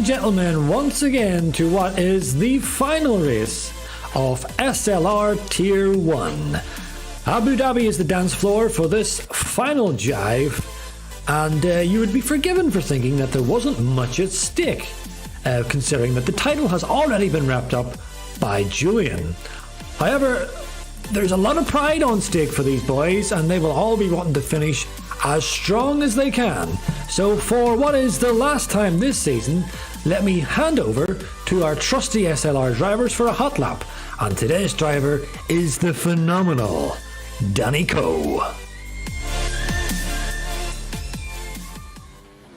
gentlemen, once again to what is the final race of SLR Tier 1. Abu Dhabi is the dance floor for this final jive, and you would be forgiven for thinking that there wasn't much at stake, considering that the title has already been wrapped up by Julian. However, there's a lot of pride on stake for these boys, and they will all be wanting to finish as strong as they can. So for what is the last time this season, let me hand over to our trusty SLR drivers for a hot lap. And today's driver is the phenomenal Danny Coe.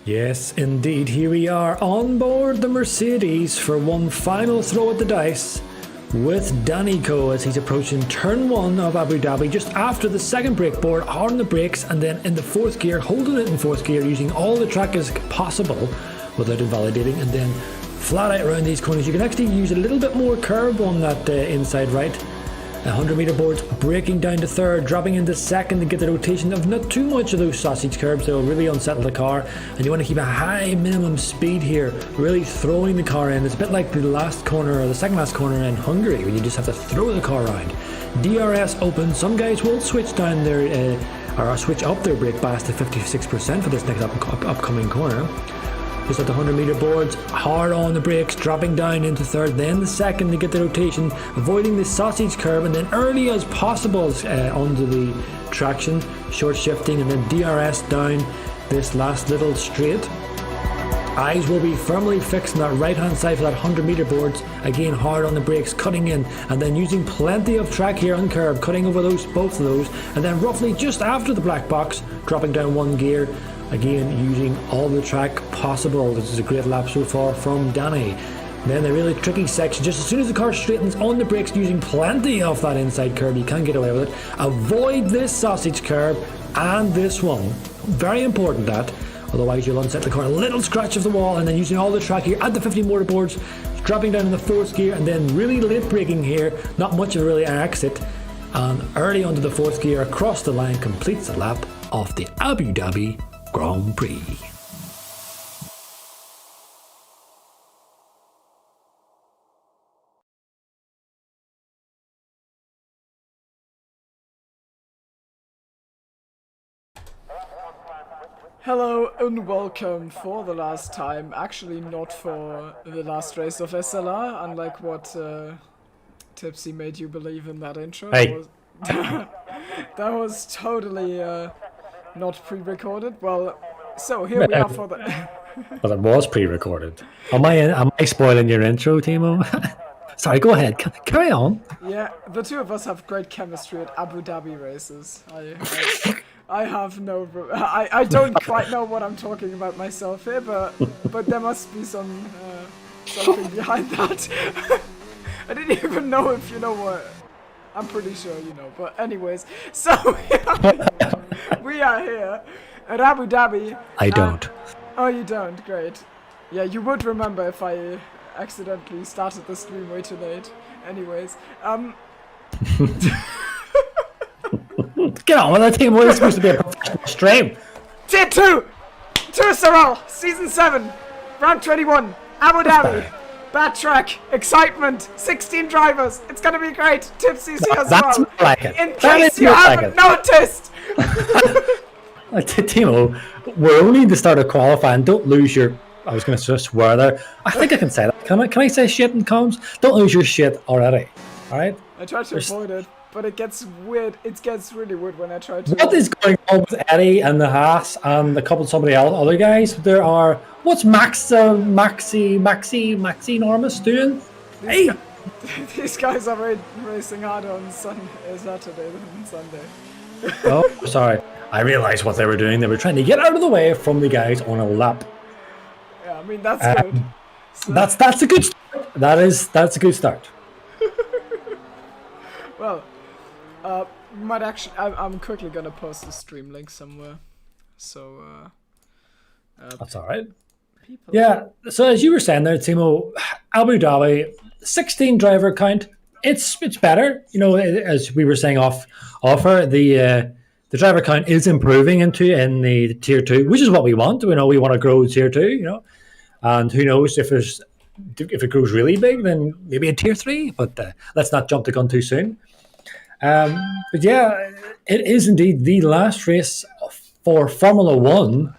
Yes, indeed, here we are on board the Mercedes for one final throw at the dice with Danny Coe as he's approaching turn 1 of Abu Dhabi just after the second brake board, hard on the brakes, and then in the fourth gear, holding it in fourth gear, using all the track as possible without invalidating, and then flat out around these corners. You can actually use a little bit more curb on that inside right. 100 meter boards, braking down to third, dropping into second to get the rotation of not too much of those sausage curbs that will really unsettle the car. And you want to keep a high minimum speed here, really throwing the car in. It's a bit like the last corner or the second last corner in Hungary when you just have to throw the car around. DRS open. Some guys will switch down their or switch up their brake bias to 56% for this next upcoming corner. Just at the 100 meter boards, hard on the brakes, dropping down into third, then the second to get the rotation, avoiding the sausage curb, and then early as possible onto the traction, short shifting, and then DRS down this last little straight. Eyes will be firmly fixed on that right hand side for that 100 meter boards, again hard on the brakes, cutting in, and then using plenty of track here on curb, cutting over both of those, and then roughly just after the black box, dropping down one gear. Again, using all the track possible. This is a great lap so far from Danny. Then the really tricky section, just as soon as the car straightens on the brakes, using plenty of that inside curb, you can get away with it. Avoid this sausage curb and this one. Very important that, otherwise you'll unset the car. A little scratch of the wall, and then using all the track here at the 50 motor boards, dropping down in the fourth gear, and then really late braking here. Not much of really an exit. And early onto the fourth gear, across the line, completes the lap of the Abu Dhabi Grand Prix. Hello and welcome for the last time, actually not for the last race of SLR, unlike what Tipsy made you believe in that intro. Hey. That was totally not pre-recorded. Well, so here we are for the... Well, it was pre-recorded. Am I spoiling your intro, Timo? Sorry, go ahead. Carry on. Yeah, the two of us have great chemistry at Abu Dhabi races. I have no... I don't quite know what I'm talking about myself here, but there must be something behind that. I didn't even know if you know what... I'm pretty sure you know, but anyways, so we are here at Abu Dhabi. I don't. Oh, you don't? Great. Yeah, you would remember if I accidentally started the stream way too late. Anyways, Get on with that, team. We're supposed to be a professional stream. Tier 2! Tour Sorrel, Season 7, Round 21, Abu Dhabi. Bad track, excitement, 16 drivers. It's gonna be great. Tipsy's here as That's well. like it. In case you haven't noticed. Timo, we're only in the start of qualifying. Don't lose your... I was going to swear there. I think I can say that. Can I say shit in comms? Don't lose your shit already. All right? I tried to avoid it, but it gets weird. It gets really weird when I try to... What is going on with Eddie and the Haas and a couple of somebody else, other guys? There are... What's Maxi Normus doing? Hey! These guys are racing harder on Saturday than on Sunday. Oh, sorry. I realised what they were doing. They were trying to get out of the way from the guys on a lap. Yeah, I mean, that's good. So That's a good start. That's a good start. Well, might actually... I'm quickly going to post the stream link somewhere. So... That's all right. Yeah, so as you were saying there, Timo, Abu Dhabi, 16 driver count. It's better, you know, as we were saying offer the driver count is improving in the tier 2, which is what we want. We know we want to grow tier 2, you know. And who knows if it grows really big, then maybe a tier 3. But let's not jump the gun too soon. But yeah, it is indeed the last race for Formula 1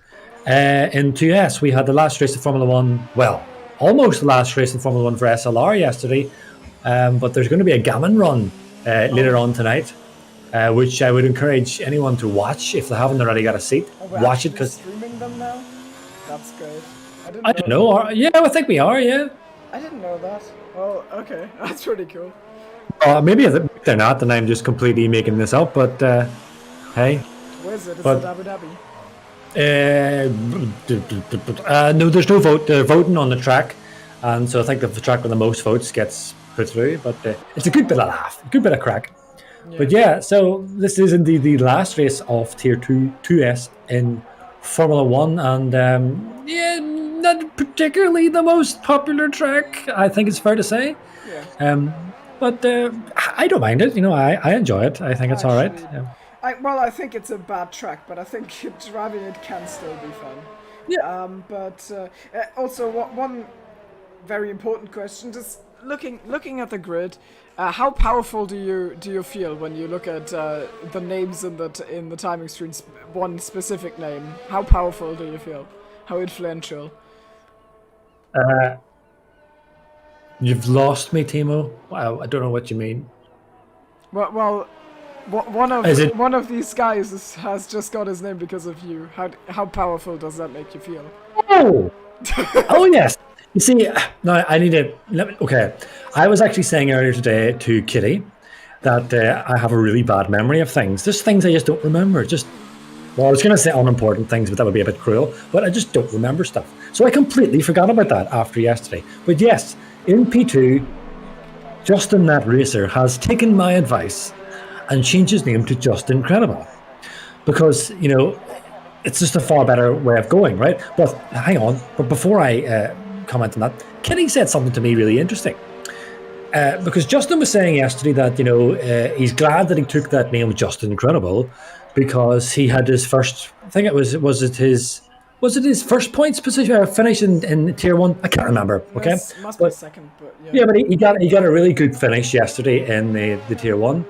in 2S. We had the last race of Formula 1, well, almost the last race in Formula 1 for SLR yesterday. But there's going to be a gammon run later on tonight, which I would encourage anyone to watch if they haven't already got a seat. Watch it, because streaming them now. That's great. I don't know. Yeah, I think we are. Yeah. I didn't know that. Oh, okay. That's pretty cool. Maybe they're not, and I'm just completely making this up. But hey. Where's it? Is it Abu Dhabi? No, there's no vote. They're voting on the track, and so I think the track with the most votes gets put through. But it's a good bit of laugh, a good bit of crack. Yeah. But yeah, so this is indeed the last race of Tier 2S in Formula 1, and yeah, not particularly the most popular track, I think it's fair to say. Yeah. But I don't mind it. I enjoy it. I think it's all right. Yeah. I think it's a bad track, but I think driving it can still be fun. Yeah. But also, one very important question: just looking at the grid, how powerful do you feel when you look at the names in the timing screens? One specific name. How powerful do you feel? How influential? You've lost me, Timo. Wow, I don't know what you mean. Well, one of these guys has just got his name because of you. How powerful does that make you feel? Oh, oh yes. You see, now I need to. Okay, I was actually saying earlier today to Kitty that I have a really bad memory of things. There's things I just don't remember. I was going to say unimportant things, but that would be a bit cruel. But I just don't remember stuff. So I completely forgot about that after yesterday. But yes, in P2, Justin That Racer has taken my advice and changed his name to Just Incredible. Because, it's just a far better way of going, right? But hang on. But before I comment on that, Kitty said something to me really interesting. Because Justin was saying yesterday that, he's glad that he took that name Just Incredible, because he had his first, I think it was it his first points position finish in Tier 1? I can't remember. Okay, must be second, but yeah. Yeah, but he got a really good finish yesterday in the Tier 1,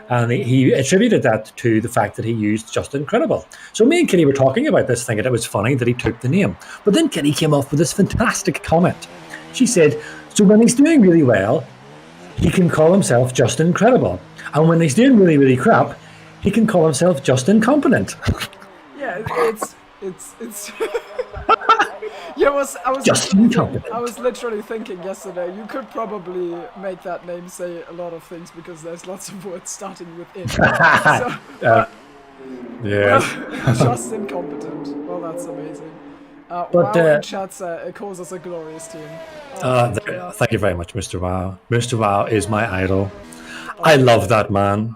and he attributed that to the fact that he used Just Incredible. So me and Kitty were talking about this, thinking it was funny that he took the name. But then Kitty came up with this fantastic comment. She said, so when he's doing really well, he can call himself Just Incredible, and when he's doing really, really crap, he can call himself Just Incompetent. Yeah, it's. Yeah, I was literally thinking yesterday, you could probably make that name say a lot of things because there's lots of words starting with it. Just Incompetent. Well, that's amazing. But in chat calls us a glorious team. Thank you very much, Mr. Wow. Mr. Wow is my idol. I love that man.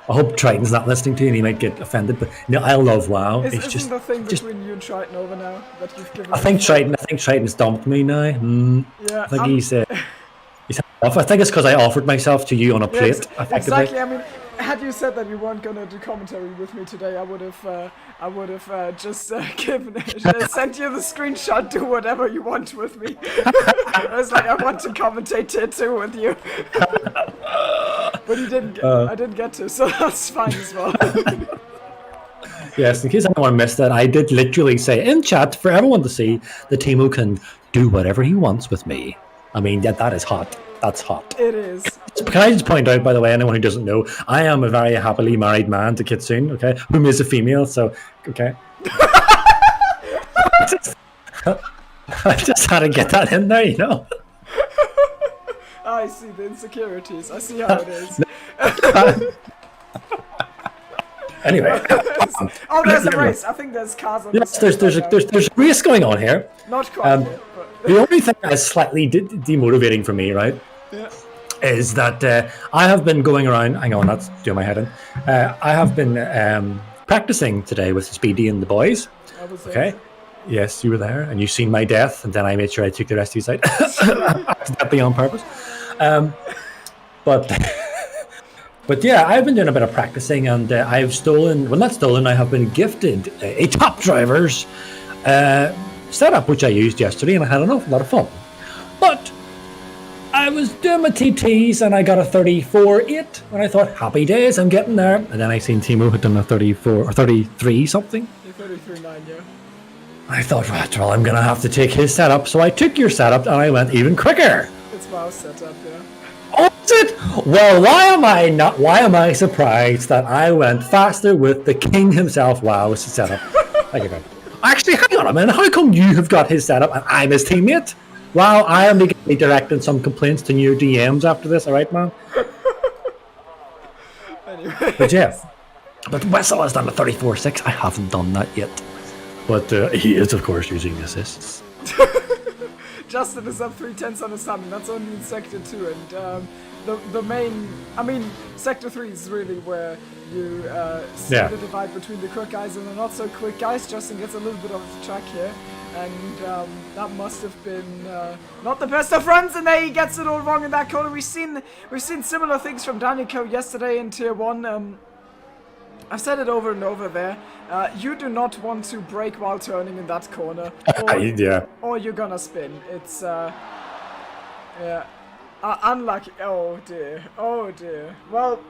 I hope Triton's not listening to you and he might get offended, but I love WoW. It's just the thing between you and Triton over now that you've given. I think Triton's dumped me now. Yeah, I think he's off. I think it's because I offered myself to you on a plate. Exactly. I mean, had you said that you weren't going to do commentary with me today, I would have just sent you the screenshot. Do whatever you want with me. I was like, I want to commentate Tier 2 with you. But you didn't. I didn't get to, so that's fine as well. Yes, in case anyone missed that, I did literally say in chat for everyone to see that Timo can do whatever he wants with me. I mean, that is hot. That's hot. It is. Can I just point out, by the way, anyone who doesn't know, I am a very happily married man to Kitsune, okay, whom is a female, so, okay. I just had to get that in there, I see the insecurities. I see how it is. Anyway. There's a race. I think there's cars on Yes, there's a race going on here. Not quite yet, but... The only thing that's slightly demotivating for me, right, is that I have been going around... Hang on, that's doing my head in. I have been practicing today with Speedy and the boys. Okay? Yes, you were there, and you've seen my death, and then I made sure I took the rest of you out. Accidentally on purpose. But yeah, I've been doing a bit of practicing, and I've stolen... Well, not stolen, I have been gifted a Top Drivers setup, which I used yesterday, and I had an awful lot of fun. But I was doing my TTs, and I got a 34.8, and I thought, happy days, I'm getting there. And then I seen Timo had done a 34 or 33 something. 33.9, yeah. I thought, right, well, I'm going to have to take his setup. So I took your setup, and I went even quicker. It's Mao's setup, yeah. Oh, is it? Well, why am I surprised that I went faster with the king himself? Wow, it's a setup. Thank you, man. Actually, hang on a minute. How come you have got his setup and I'm his teammate? Wow, I am directing some complaints to your DMs after this, all right, man? Anyway. But yeah, but Wessel has done a 34.6. I haven't done that yet. But he is, of course, using assists. Justin is up 3/10 on his time, that's only in Sector 2, and the main, I mean, Sector 3 is really where you see the divide between the quick guys and the not so quick guys. Justin gets a little bit off track here, and that must have been not the best of runs, and there he gets it all wrong in that corner. We've seen similar things from Danico yesterday in Tier 1. I've said it over and over there. You do not want to brake while turning in that corner, or you're gonna spin. It's unlucky. Oh dear. Well,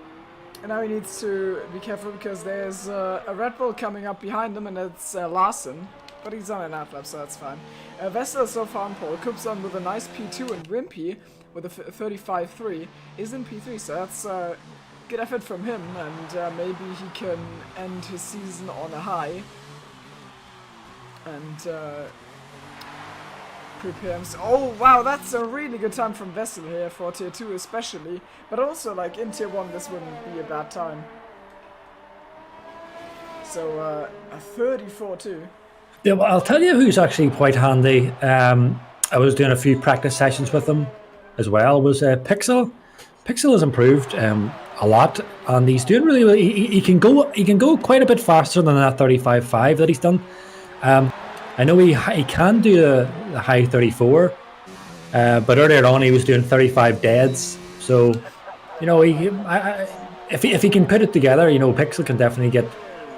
now he needs to be careful because there's a Red Bull coming up behind him, and it's Larson. But he's on an outlap, so that's fine. Vessel so far on pole. Kupson with a nice P2, and Wimpy with a 35.3 is in P3, so that's good effort from him, and maybe he can end his season on a high and prepare himself. Oh wow, that's a really good time from Vessel here for Tier 2 especially, but also like in Tier 1 this wouldn't be a bad time. So a 34.2. Yeah, well, I'll tell you who's actually quite handy. I was doing a few practice sessions with him as well, was Pixel. Pixel has improved a lot, and he's doing really well. He can go quite a bit faster than that 35.5 that he's done. I know he can do a high 34, but earlier on he was doing 35 deads. So, you know, if he can put it together, you know, Pixel can definitely get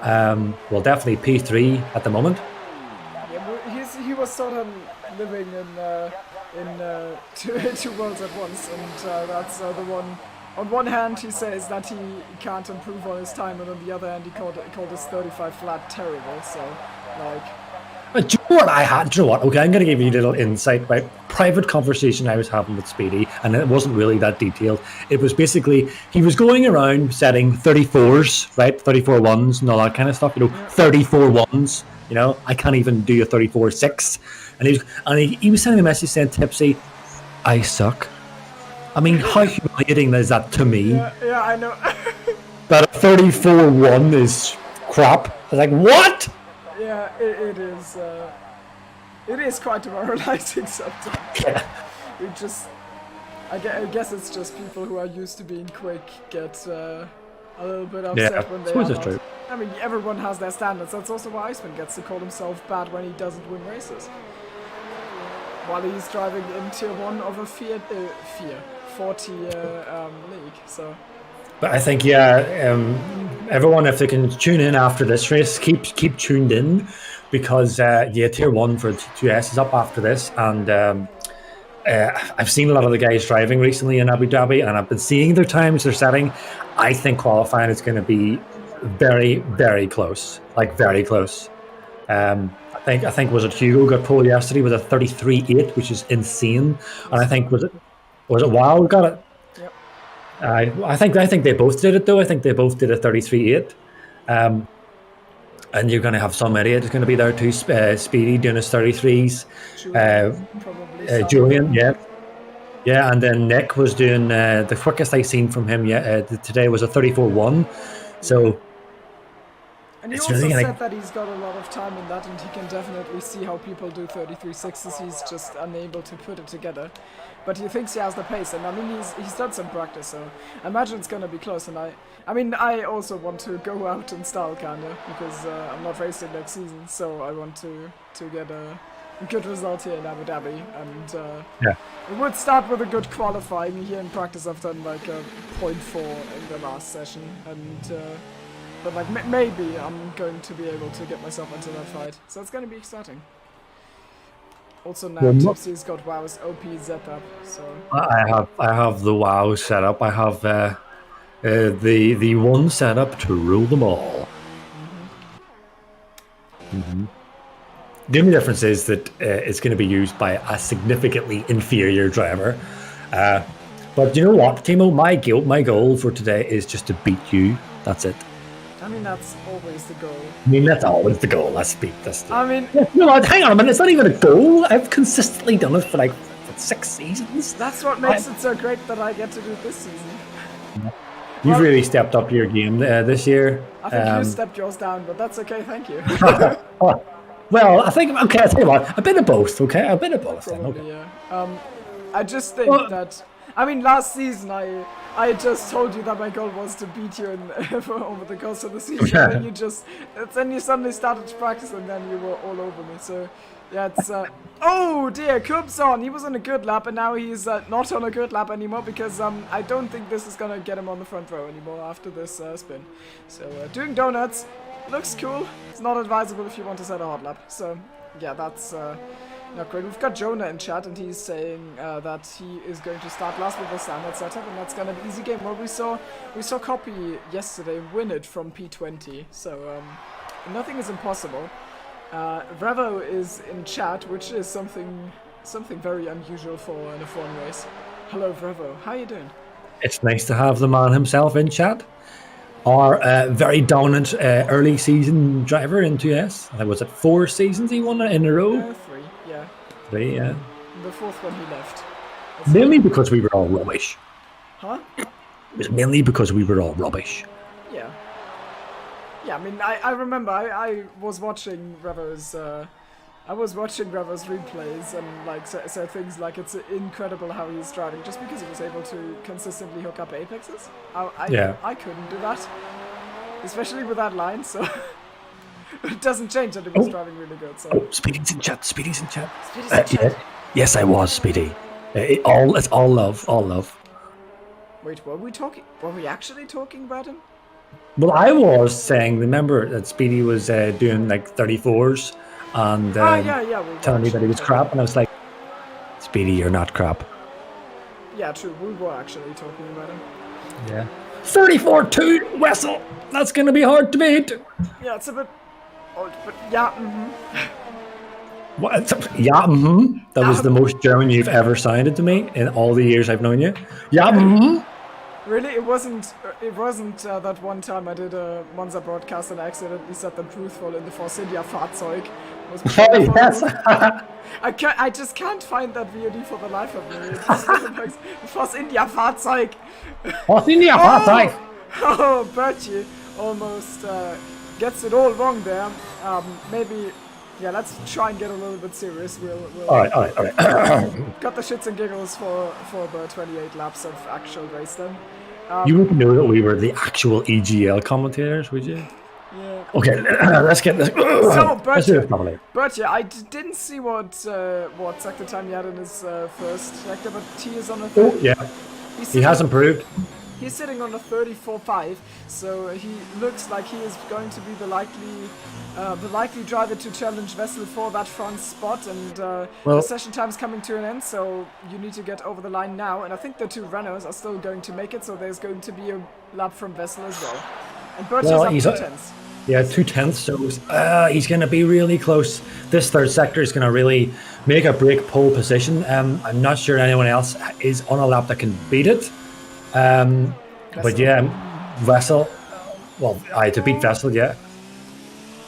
definitely P3 at the moment. Yeah, he was sort of living in two worlds at once, and that's the one. On one hand, he says that he can't improve on his time, and on the other hand, he called his 35 flat terrible. So, like, do you know what I had? Do you know what? Okay, I'm going to give you a little insight about private conversation I was having with Speedy, and it wasn't really that detailed. It was basically he was going around setting 34s, right, 34 ones, and all that kind of stuff. You know, 34 ones. You know, I can't even do a 34.6, and he was sending a message saying, "Tipsy, I suck." I mean, how humiliating is that to me? Yeah, I know. That a 34.1 is crap. I was like, what? Yeah, it is. It is quite demoralizing sometimes. Yeah. I guess it's just people who are used to being quick get a little bit upset when they are not. True. I mean, everyone has their standards. That's also why Iceman gets to call himself bad when he doesn't win races. While he's driving in Tier 1 of a 40 league, so. But I think, everyone, if they can tune in after this race, keep tuned in, because Tier 1 for 2S is up after this, and I've seen a lot of the guys driving recently in Abu Dhabi, and I've been seeing their times they're setting. I think qualifying is going to be very, very close, like very close. I think was it Hugo got pole yesterday with a 33.8, which is insane, and I think was it Wow got it. Yep. I think they both did it though. I think they both did a 33.8. And you're going to have some idiot who's going to be there too. Speedy doing his 33s. Julian, yeah, and then Nick was doing the quickest I seen from him. Today was a 34.1. So. And he also said that he's got a lot of time in that, and he can definitely see how people do 33.6s. He's just unable to put it together. But he thinks he has the pace, and I mean he's done some practice, so I imagine it's going to be close. And I also want to go out in style, kinda, because I'm not racing next season, so I want to get a good result here in Abu Dhabi. And we would start with a good qualifying. Here in practice I've done like a 0.4 in the last session, and but like maybe I'm going to be able to get myself into that fight, so it's going to be exciting. Also now Well, Tipsy's got WoW's OP setup, so... I have the WoW setup. I have the one setup to rule them all. The only difference is that it's going to be used by a significantly inferior driver. But you know what, Timo? My goal for today is just to beat you. That's it. I mean, that's always the goal. I mean, that's always the goal. Let's beat this. I mean... No, hang on a minute. It's not even a goal. I've consistently done it for like 6 seasons. That's what makes it so great that I get to do it this season. You've really stepped up your game this year. I think you stepped yours down, but that's okay, thank you. Well, I think, okay, I'll tell you what, a bit of both, okay? A bit of both. Probably, then, okay. yeah. I just think that... I mean, last season, I just told you that my goal was to beat you over the course of the season, and then you suddenly started to practice, and then you were all over me, so... Yeah, it's... oh dear, Coop's on! He was on a good lap, and now he's not on a good lap anymore, because I don't think this is gonna get him on the front row anymore after this spin. So, doing donuts looks cool. It's not advisable if you want to set a hot lap. So, yeah, that's not great. We've got Jonah in chat, and he's saying that he is going to start last with the standard setup, and that's gonna be easy game. Well, we saw Copy yesterday win it from P20, so nothing is impossible. Revo is in chat, which is something very unusual for an F1 race. Hello, Revo. How you doing? It's nice to have the man himself in chat. Our very dominant early season driver in 2S. Was it 4 seasons he won in a row? 3, yeah. 3, yeah. The 4th one he left. Mainly because we were all rubbish. Huh? It was mainly because we were all rubbish. Yeah. Yeah, I mean, I remember I was watching Revo's replays, and like so things like it's incredible how he's driving just because he was able to consistently hook up apexes. I couldn't do that, especially with that line. So it doesn't change that he was driving really good. So Speedy's in chat. Speedy's in chat. Speedy's in chat. Yes, I was Speedy. It's all love, all love. Wait, were we actually talking about him? Well, I was saying, remember that Speedy was doing like 34s and telling me that he was crap, and I was like, Speedy, you're not crap. Yeah, true. We were actually talking about him. Yeah. 34-2 Wessel. That's going to be hard to beat. Yeah, it's a bit old, but yeah. What? Yeah, That was the most German you've ever sounded to me in all the years I've known you. Yeah, Really, it wasn't that one time I did a Monza broadcast and I accidentally said the truthful in the Force India Fahrzeug. Oh, yes. I just can't find that VOD for the life of me. The Force India Fahrzeug. Force India Fahrzeug. Oh, Bertie almost gets it all wrong there. Maybe. Yeah, let's try and get a little bit serious. We'll all right. got the shits and giggles for the 28 laps of actual race then. You wouldn't know that we were the actual EGL commentators, would you? Yeah. Okay, let's get this. So, Bertie, I didn't see what sector time he had in his first sector, but he is on a 30. Oh, yeah. He has improved. He's sitting on a 34.5, so he looks like he is going to be the likely driver to challenge Vessel for that front spot, and the session time's coming to an end, so you need to get over the line now, and I think the 2 Renaults are still going to make it, so there's going to be a lap from Vessel as well. And Bertie's up 2/10. Yeah, 2/10, so he's going to be really close. This third sector is going to really make or break pole position. I'm not sure anyone else is on a lap that can beat it. But yeah, Vessel, to beat Vessel, yeah.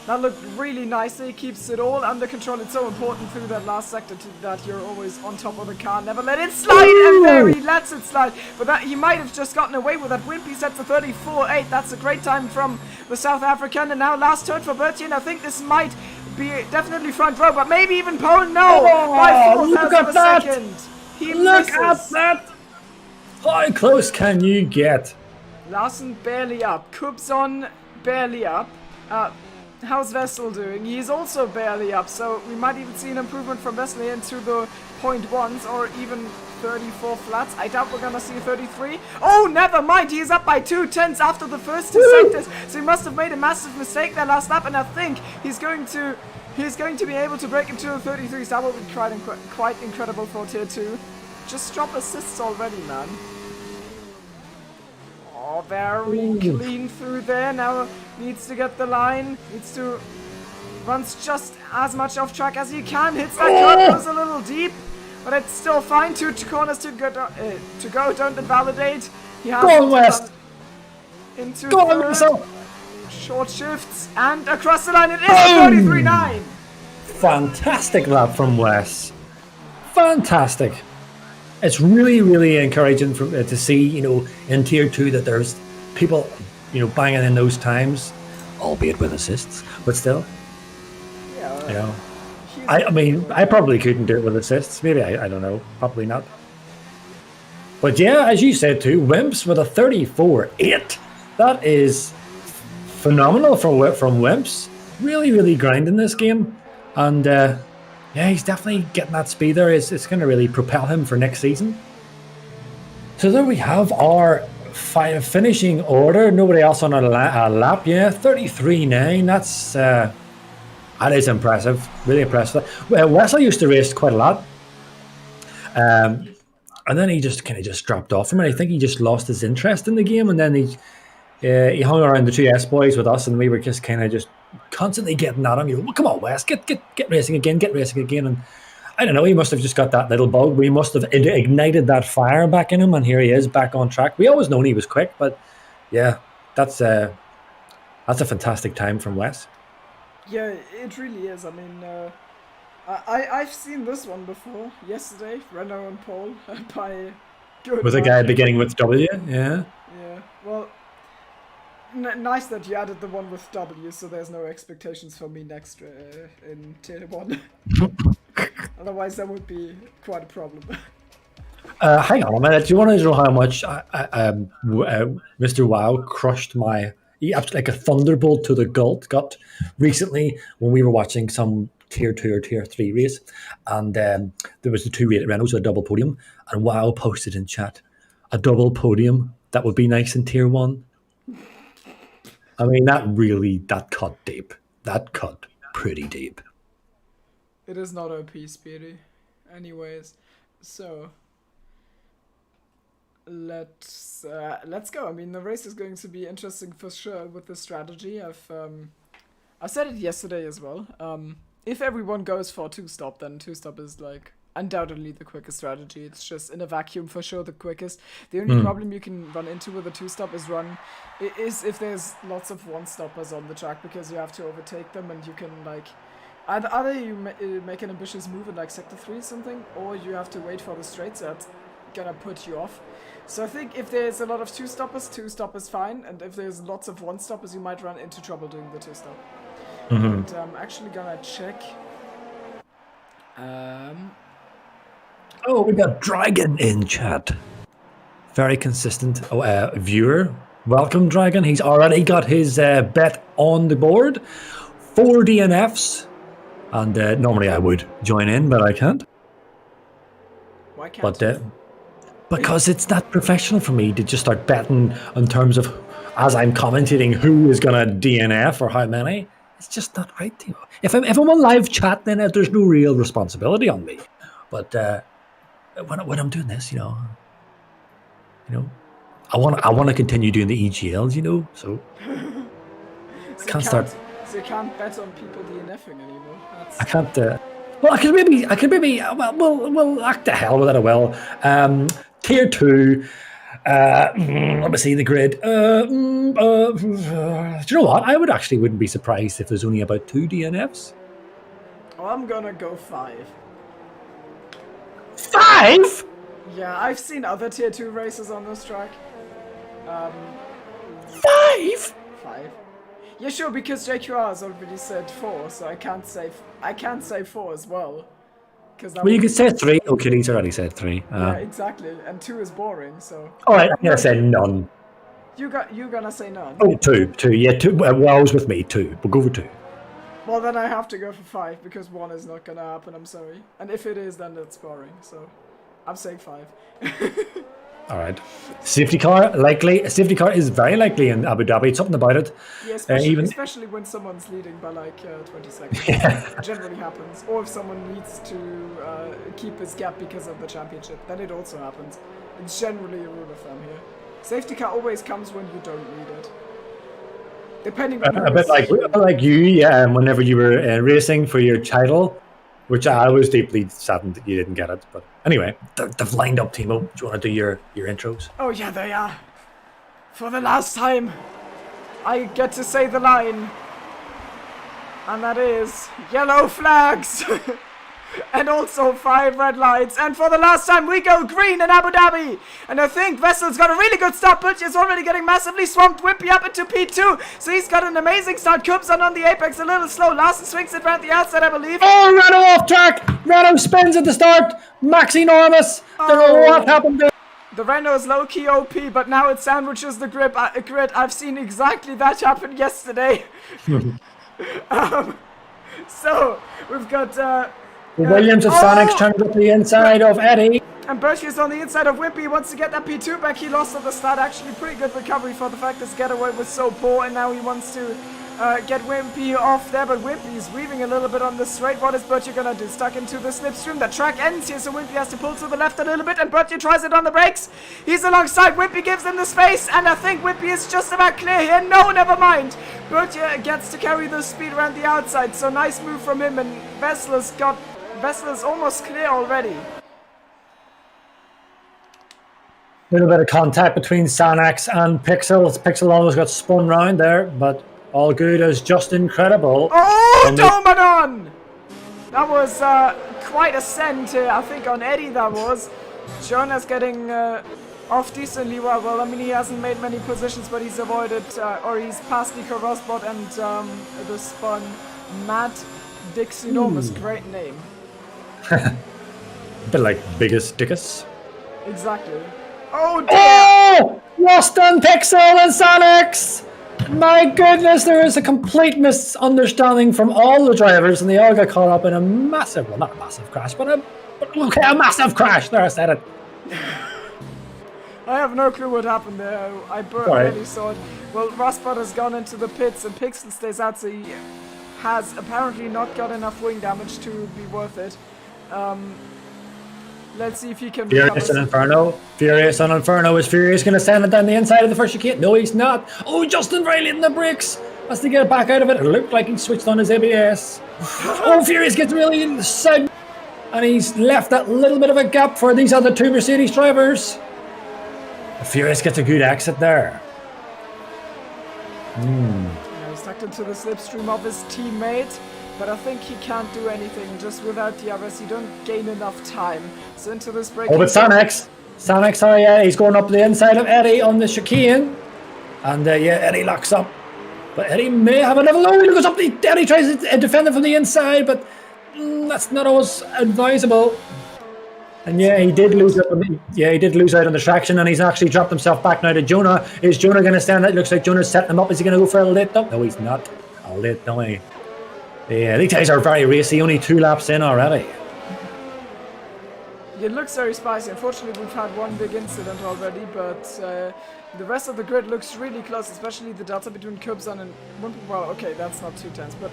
That looked really nicely, keeps it all under control. It's so important through that last sector that you're always on top of the car, never let it slide, and there he lets it slide. But that he might have just gotten away with that. Wimpy set for 34.8, that's a great time from the South African, and now last turn for Bertie, and I think this might be definitely front row, but maybe even pole, no! By 4,000 of a second! Look at that! How close can you get? Larsen barely up. Kubson barely up. How's Vessel doing? He's also barely up, so we might even see an improvement from Vessel into the 0.1s or even 34 flats. I doubt we're gonna see 33. Oh, never mind! He's up by 2/10 after the first 2 sectors, so he must have made a massive mistake there last lap, and I think he's going to He's going to be able to break into the 33s. That will be quite incredible for Tier 2. Just drop assists already, man. Oh, very clean through there. Now needs to get the line. Needs to... Runs just as much off track as he can. Hits that curve, goes a little deep. But it's still fine. 2 corners to go. Don't invalidate. He has Go on, West. Into Go on, third. West. Short shifts and across the line. It is a 43.9. Fantastic lap from Wes. Fantastic. It's really, really encouraging to see, you know, in Tier 2 that there's people, you know, banging in those times, albeit with assists, but still. Yeah. You know, I mean, I probably couldn't do it with assists. Maybe, I don't know. Probably not. But yeah, as you said too, Wimps with a 34.8. That is phenomenal from Wimps. Really, really grinding this game. And yeah, he's definitely getting that speed there. It's going to really propel him for next season. So there we have our finishing order. Nobody else on a lap. Yeah, 33.9. That is impressive. Really impressive. Wesley used to race quite a lot. And then he just kind of dropped off from it. I think he just lost his interest in the game. And then he hung around the 2S boys with us, and we were just kind of just constantly getting at him. You know, well, come on, Wes, get racing again, get racing again. And I don't know, he must have just got that little bug. We must have ignited that fire back in him, and here he is back on track. We always known he was quick, but yeah, that's a fantastic time from Wes. Yeah, it really is. I mean, I've seen this one before. Yesterday, Renault and Paul by good. With a guy beginning with W, yeah. Yeah, well. Nice that you added the one with W, so there's no expectations for me next in Tier 1. Otherwise, that would be quite a problem. Hang on a minute. Do you want to know how much Mr. Wow crushed like a thunderbolt to the gut recently when we were watching some Tier 2 or Tier 3 race, and there was the 2 rated Renaults with a double podium, and Wow posted in chat, a double podium, that would be nice in Tier 1. I mean, that cut deep. That cut pretty deep. It is not OP, Speedy. Anyways, so let's go. I mean, the race is going to be interesting for sure with the strategy. I said it yesterday as well. If everyone goes for 2-stop, then 2-stop is like undoubtedly the quickest strategy. It's just in a vacuum for sure the quickest. The only problem you can run into with a 2-stop is if there's lots of 1-stoppers on the track, because you have to overtake them, and you can like either you make an ambitious move in like sector 3 or something, or you have to wait for the straights that's gonna put you off. So I think if there's a lot of 2-stoppers, 2-stop is fine, and if there's lots of 1-stoppers, you might run into trouble doing the 2-stop. And I'm actually gonna check. Oh, we got Dragon in chat. Very consistent viewer. Welcome, Dragon. He's already got his bet on the board. 4 DNFs. And normally I would join in, but I can't. Why can't you? Because it's not professional for me to just start betting in terms of, as I'm commentating, who is going to DNF or how many. It's just not right. You know. If I'm on live chat, then there's no real responsibility on me. But when I'm doing this, you know, I want to continue doing the EGLs, you know, so I can't start. So you can't bet on people DNFing anymore. I can't. Well, I could maybe. We'll act the hell with it. I will. Tier 2. Let me see the grid. Do you know what? I wouldn't be surprised if there's only about 2 DNFs. Oh, I'm gonna go 5. 5? Yeah, I've seen other Tier 2 races on this track. 5? 5. Yeah, sure, because JQR has already said 4, so I can't say 4 as well. Well, you could say 3. Okay, he's already said 3. Yeah, exactly. And 2 is boring, so. All right, I'm gonna say none. You're gonna say none. Oh, 2. Yeah, 2. Well, I was with me. 2. We'll go for 2. Well, then I have to go for 5 because 1 is not gonna happen. I'm sorry. And if it is, then it's boring. So, I'm saying 5. All right. Safety car, likely. A safety car is very likely in Abu Dhabi. Something about it. Yeah, especially when someone's leading by like 20 seconds. It generally happens. Or if someone needs to keep his gap because of the championship, then it also happens. It's generally a rule of thumb here. Safety car always comes when you don't need it. Depending on a bit like you, yeah. Whenever you were racing for your title, which I was deeply saddened that you didn't get it. But anyway, they've lined up, Timo. Do you want to do your intros? Oh yeah, they are. For the last time, I get to say the line. And that is, yellow flags! And also 5 red lights. And for the last time, we go green in Abu Dhabi. And I think Vessel's got a really good start, but he's already getting massively swamped. Wimpy up into P2. So he's got an amazing start. Kubes on the apex, a little slow. Larson swings it around the outside, I believe. Oh, Renault off track. Renault spins at the start. Max enormous. Don't know what happened there. The Renault's low-key OP, but now it sandwiches the grid. I've seen exactly that happen yesterday. So, we've got... Williams of Sonics turns up the inside of Eddie. And Berthiau's on the inside of Wimpy. He wants to get that P2 back. He lost at the start. Actually, pretty good recovery for the fact this getaway was so poor. And now he wants to get Wimpy off there. But Wimpy's weaving a little bit on the straight. What is Berthiau going to do? Stuck into the slipstream. The track ends here, so Wimpy has to pull to the left a little bit. And Berthiau tries it on the brakes. He's alongside. Wimpy gives him the space. And I think Wimpy is just about clear here. No, never mind. Berthiau gets to carry the speed around the outside. So nice move from him. And Vessel's almost clear already. Little bit of contact between Sanax and Pixel. Pixel almost got spun round there, but all good as just incredible. Oh, Domanon! That was quite a send here, I think, on Eddie that was. Jonas getting off decently well. Well, I mean, he hasn't made many positions, but he's avoided, or he's passed Nico Rosbot and the spun. Matt Dix, enormous, great name. A bit like Biggest Dickus. Exactly. Oh, dear! Oh! Rustin, Pixel, and Sonics! My goodness, there is a complete misunderstanding from all the drivers, and they all got caught up in a massive, well, not a massive crash, but a massive crash. There, I said it. I have no clue what happened there. I barely saw it. Well, Rosbot has gone into the pits, and Pixel stays out, so he has apparently not got enough wing damage to be worth it. Let's see if he can Furious and Inferno. Furious and Inferno. Is Furious going to send it down the inside of the first chicane? No, he's not. Oh, Justin very late in the brakes. Has to get back out of it. It looked like he switched on his ABS. Oh, Furious gets really inside. And he's left that little bit of a gap for these other two Mercedes drivers. Furious gets a good exit there. He's tucked into the slipstream of his teammate. But I think he can't do anything just without the others. You don't gain enough time. So into this break. Oh, but Sonic, sorry, yeah, he's going up the inside of Eddie on the chicane. And yeah, Eddie locks up. But Eddie may have a level. Oh, he goes up. Eddie tries to defend him from the inside, but that's not always advisable. And yeah, he did lose out. He did lose out on the traction, and he's actually dropped himself back now to Jonah. Is Jonah going to stand? It looks like Jonah's setting him up. Is he going to go for a late dump? No, he's not. A late dump. Yeah, these guys are very racy, only 2 laps in already. It looks very spicy. Unfortunately, we've had one big incident already, but the rest of the grid looks really close, especially the delta between Kubzan and Wimpy. Well, okay, that's not too tense, but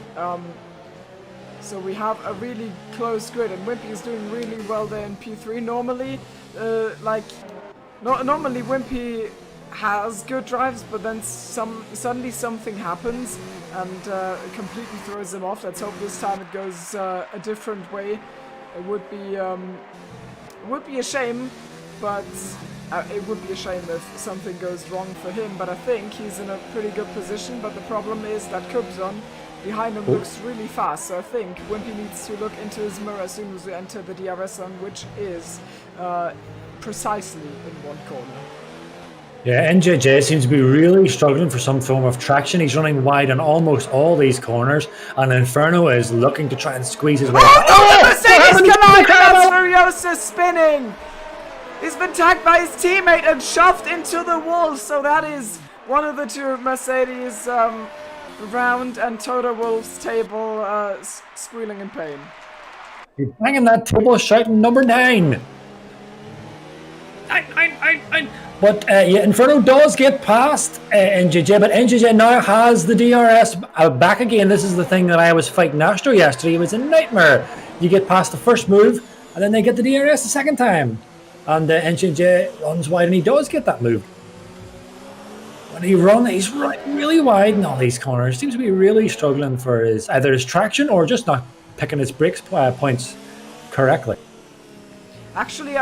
so we have a really close grid, and Wimpy is doing really well there in P3. Normally, normally Wimpy has good drives, but then suddenly something happens and completely throws him off. Let's hope this time it goes a different way. It would be a shame, but it would be a shame if something goes wrong for him. But I think he's in a pretty good position. But the problem is that Kubzon behind him looks really fast. So I think Wimpy needs to look into his mirror as soon as we enter the DRS zone, which is precisely in one corner. Yeah, NJJ seems to be really struggling for some form of traction. He's running wide on almost all these corners, and Inferno is looking to try and squeeze his way. Oh, the Mercedes collided! That's Furiosa spinning! He's been tagged by his teammate and shoved into the wall, so that is one of the two Mercedes round, and Toto Wolff's table squealing in pain. He's banging that table, shouting number 9. But yeah, Inferno does get past NJJ, but NJJ now has the DRS back again. This is the thing that I was fighting Astro yesterday. It was a nightmare. You get past the first move, and then they get the DRS the second time. And NJJ runs wide, and he does get that move. When he's running really wide in all these corners. Seems to be really struggling for either his traction or just not picking his brakes points correctly. Actually,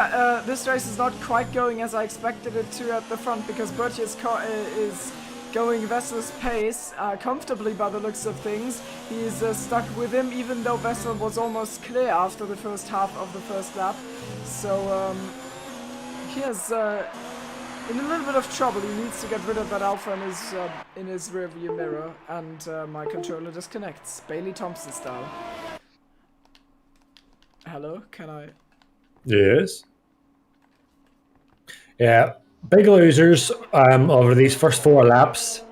this race is not quite going as I expected it to at the front, because Bertier's car is going Vessel's pace comfortably by the looks of things. He is stuck with him, even though Vessel was almost clear after the first half of the first lap. So he is in a little bit of trouble. He needs to get rid of that alpha in his rear view mirror, and my controller disconnects, Bailey Thompson style. Hello, can I? Yes. Yeah, big losers over these first 4 laps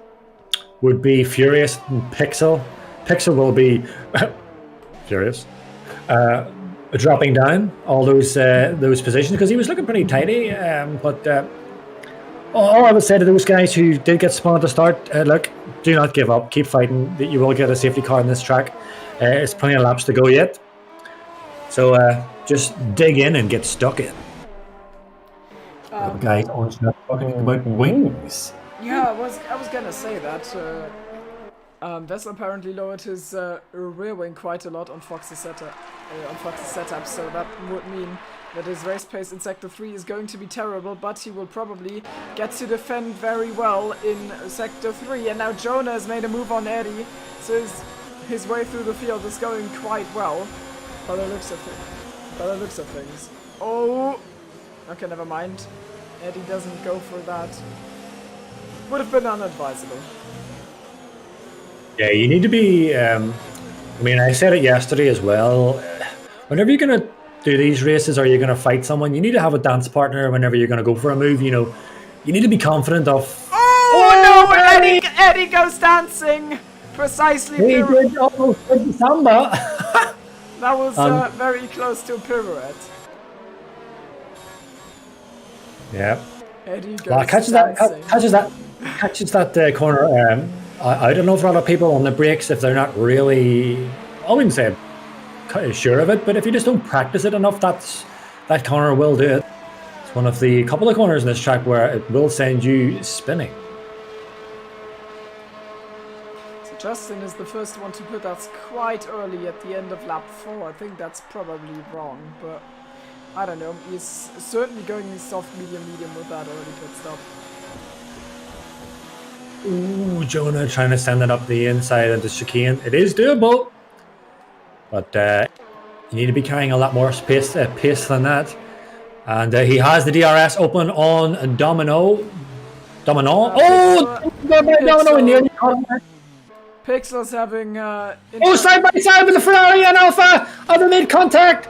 would be Furious and Pixel. Pixel will be Furious, dropping down all those positions because he was looking pretty tidy. But all I would say to those guys who did get spun at the start, look, do not give up. Keep fighting. You will get a safety car in this track. It's plenty of laps to go yet. So just dig in and get stuck in. Guys, aren't talking about wings. Yeah, I was gonna say that. Vessel apparently lowered his rear wing quite a lot on Fox's setup, so that would mean that his race pace in Sector 3 is going to be terrible, but he will probably get to defend very well in Sector 3. And now Jonah has made a move on Eddie, so his way through the field is going quite well. By the looks of things. Oh! Okay, never mind. Eddie doesn't go for that. Would have been unadvisable. Yeah, you need to be... I mean, I said it yesterday as well. Whenever you're going to do these races or you're going to fight someone, you need to have a dance partner whenever you're going to go for a move, you know. You need to be confident of... Oh no! Eddie goes dancing! Precisely. He did almost the samba. That was very close to a pirouette. Yeah. Eddie goes catches that corner. I don't know for other people on the brakes if they're not really, I wouldn't say sure of it, but if you just don't practice it enough, that corner will do it. It's one of the couple of corners in this track where it will send you spinning. Justin is the first one to put that quite early at the end of lap 4. I think that's probably wrong, but I don't know. He's certainly going soft, medium with that early pit stop. Ooh, Jonah trying to send it up the inside of the chicane. It is doable, but you need to be carrying a lot more pace than that. And he has the DRS open on Domino. Domino nearly caught him. Pixel's having side by side with the Ferrari and Alpha. Oh, they made contact.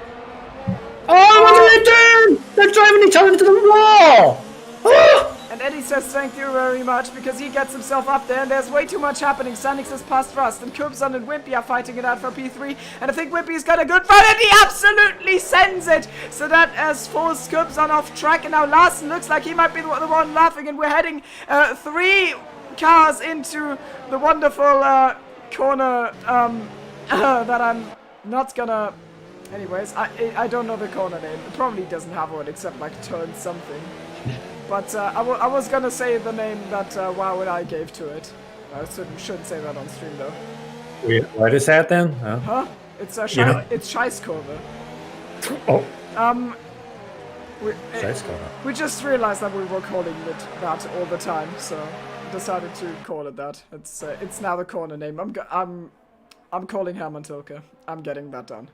Oh, what are they doing? They're driving each other into the wall. Oh. And Eddie says thank you very much because he gets himself up there and there's way too much happening. Sandix has passed Rust and Kubzon and Wimpy are fighting it out for P3, and I think Wimpy's got a good run and he absolutely sends it. So that has forced Kubzon off track, and now Larson looks like he might be the one laughing, and we're heading 3 cars into the wonderful corner that I'm not gonna... Anyways, I don't know the corner name. It probably doesn't have one except like turn something. But I was gonna say the name that WoW and I gave to it. I shouldn't say that on stream though. Wait, what is that then? Huh? It's it's Scheisskurve. Oh. We just realized that we were calling it that all the time, so decided to call it that. It's now the corner name. I'm calling Hermann Tilke. I'm getting that done.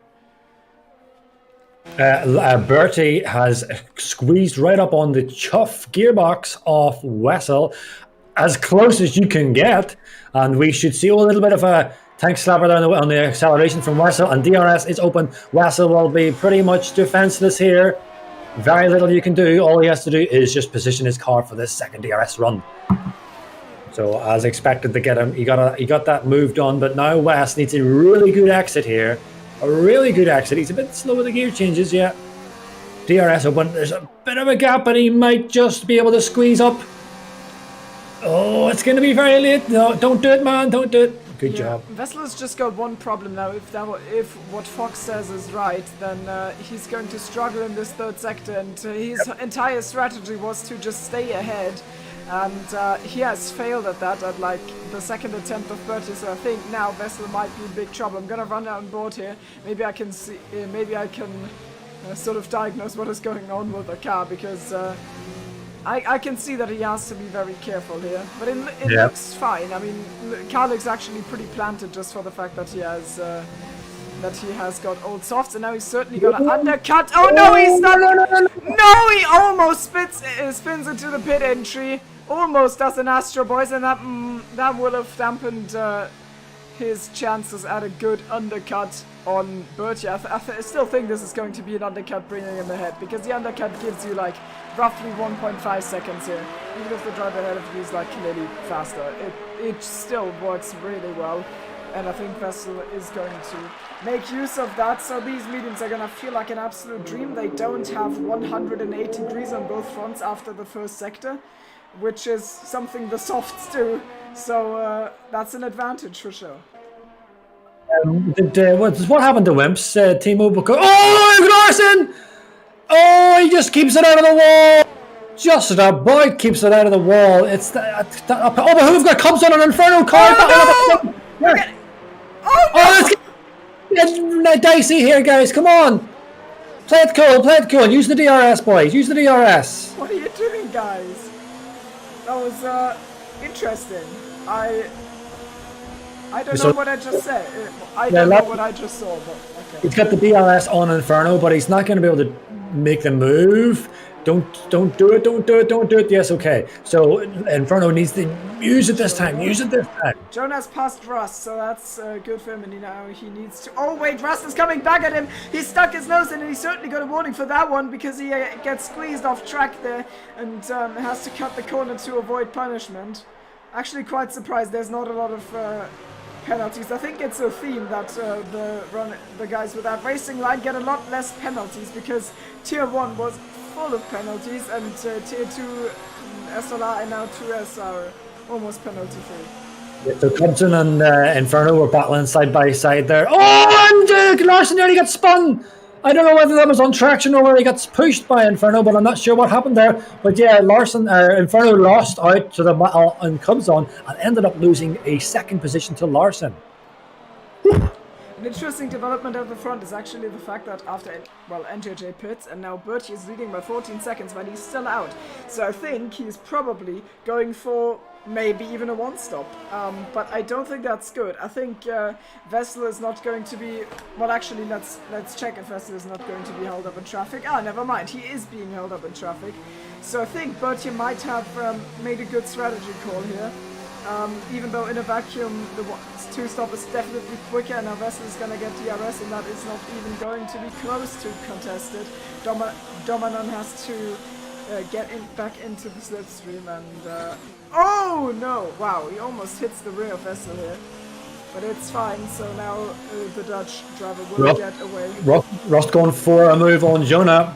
Bertie has squeezed right up on the chuff gearbox of Wessel, as close as you can get, and we should see a little bit of a tank slapper on the acceleration from Wessel, and DRS is open. Wessel will be pretty much defenseless here. Very little you can do. All he has to do is just position his car for this second DRS run. So as expected to get him, he got that move done, but now West needs a really good exit here. A really good exit. He's a bit slow with the gear changes, yeah. DRS open. There's a bit of a gap, but he might just be able to squeeze up. Oh, it's going to be very late. No, don't do it, man. Don't do it. Good job. Vessel's just got one problem now. If what Fox says is right, then he's going to struggle in this third sector, and his entire strategy was to just stay ahead. And he has failed at that at like the second attempt of Bertie, so I think now Vessel might be in big trouble. I'm gonna run on board here. Maybe I can see, maybe I can sort of diagnose what is going on with the car, because I can see that he has to be very careful here. But it looks fine. I mean, car looks actually pretty planted just for the fact that he has got old softs, and now he's certainly gonna undercut. Oh no, he's not! No, he almost spins into the pit entry. Almost does an Astro Boys, and that will have dampened his chances at a good undercut on Bertie. I still think this is going to be an undercut bringing him ahead, because the undercut gives you like roughly 1.5 seconds here. Even if the driver ahead of you is like clearly faster, it still works really well. And I think Vessel is going to make use of that. So these mediums are going to feel like an absolute dream. They don't have 180 degrees on both fronts after the first sector, which is something the softs do. So that's an advantage for sure. What happened to Wimp's Timo? Oh, Larson! Oh, he just keeps it out of the wall. Just that boy keeps it out of the wall. It's but Hoovga comes on an Inferno car. It's dicey here, guys. Come on. Play it cool, play it cool. Use the DRS, boys. Use the DRS. What are you doing, guys? That was interesting. I don't know what I just said. I don't know what I just saw, but okay. He's got the DRS on Inferno, but he's not going to be able to make the move. Don't do it. Yes, okay. So Inferno needs to use it this time. Jonas passed Rust, so that's good for him, and now he needs to... Oh wait, Rust is coming back at him. He stuck his nose in, and he certainly got a warning for that one, because he gets squeezed off track there and has to cut the corner to avoid punishment. Actually quite surprised there's not a lot of penalties. I think it's a theme that the guys with that racing line get a lot less penalties, because Tier 1 was full of penalties, and Tier 2 SLR and now 2S are almost penalty free. So Thompson and Inferno were battling side by side there. Oh, and Larson nearly got spun. I don't know whether that was on traction or whether he got pushed by Inferno, but I'm not sure what happened there. But yeah, Inferno lost out to the battle and comes on and ended up losing a second position to Larson. An interesting development at the front is actually the fact that after, NJJ pits, and now Bertie is leading by 14 seconds, but he's still out. So I think he's probably going for maybe even a one-stop. But I don't think that's good. I think Vessel is not going to be... Well, actually, let's check if Vessel is not going to be held up in traffic. Ah, never mind. He is being held up in traffic. So I think Bertie might have made a good strategy call here. Even though in a vacuum the two-stop is definitely quicker, and now Vessel is going to get DRS, and that is not even going to be close to contested. Domanon has to get back into the slipstream, and oh no! Wow, he almost hits the rear of Vessel here. But it's fine, so now the Dutch driver will get away. Rust going for a move on Jonah.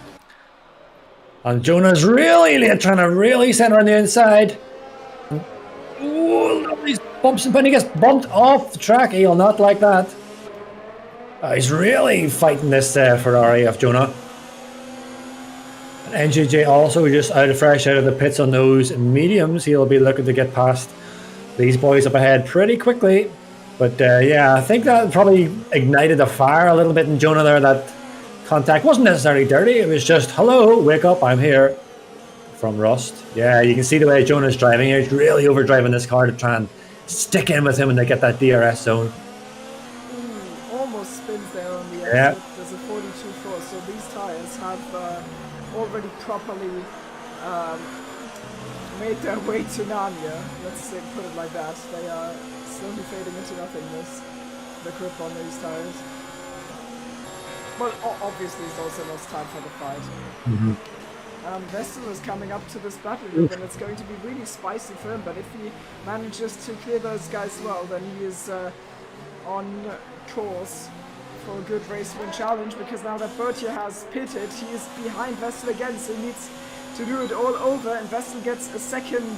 And Jonah's really late, trying to really center on the inside. Oh, these bumps, and when he gets bumped off the track, he'll not like that. He's really fighting this Ferrari of Jonah. And NJJ also just fresh out of the pits on those mediums. He'll be looking to get past these boys up ahead pretty quickly. But yeah, I think that probably ignited a fire a little bit in Jonah there. That contact wasn't necessarily dirty. It was just, hello, wake up, I'm here. From Rust. Yeah, you can see the way Jonah's driving here. He's really overdriving this car to try and stick in with him and they get that DRS zone. Almost spins there on the exit. Yeah. There's a 42.4, so these tyres have already properly made their way to Narnia. Let's put it like that. They are slowly fading into nothingness, the grip on these tyres. But obviously it's also lost time for the fight. Mm-hmm. Vessel is coming up to this battle loop, and it's going to be really spicy for him, but if he manages to clear those guys well, then he is on course for a good race win challenge, because now that Bertier has pitted, he is behind Vettel again, so he needs to do it all over, and Vettel gets a second.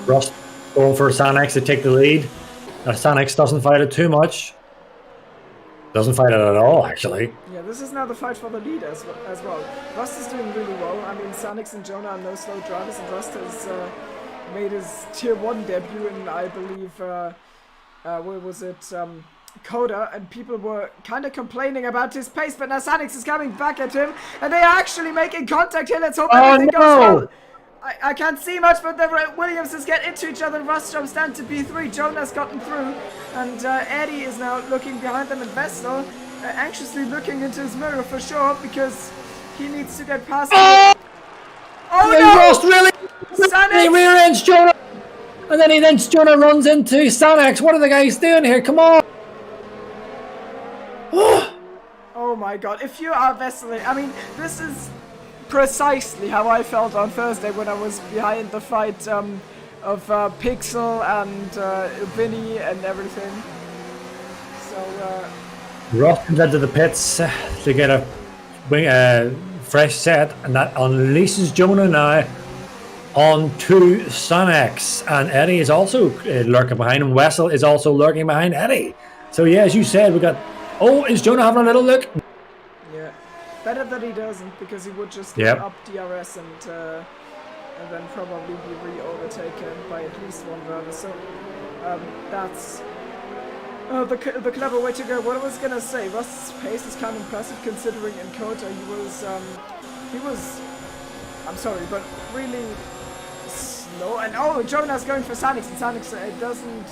Rust going for Sanex to take the lead. Sanex doesn't fight it too much. Doesn't fight it at all, actually. Yeah, this is now the fight for the lead as well. Rust is doing really well. I mean, Sanex and Jonah are no slow drivers, and Rust has made his Tier 1 debut in, I believe, where was it? Coda, and people were kind of complaining about his pace, but now Sanex is coming back at him, and they are actually making contact here. Let's hope everything goes well. I can't see much, but the Williamses get into each other. Rust jumps down to P3. Jonah's gotten through, and Eddie is now looking behind them, and Vestal anxiously looking into his mirror for sure, because he needs to get past. Oh no! Rust really rear ends Jonah, and then Jonah runs into Sanex. What are the guys doing here? Come on! Oh my god, if you are Vestal, I mean, this is precisely how I felt on Thursday when I was behind the fight of Pixel and Vinny and everything. So Rust comes into the pits to get a fresh set, and that unleashes Jonah now onto Sanex, and Eddie is also lurking behind him. Wessel is also lurking behind Eddie. So yeah, as you said, we got. Oh, is Jonah having a little look? Yeah, better that he doesn't, because he would just give up DRS and then probably be re-overtaken by at least one driver. So that's the clever way to go. What I was gonna say, Rust's pace is kind of impressive considering in Kota he was, I'm sorry, but really slow. And oh, Jonah's going for Sanex, and Sanex doesn't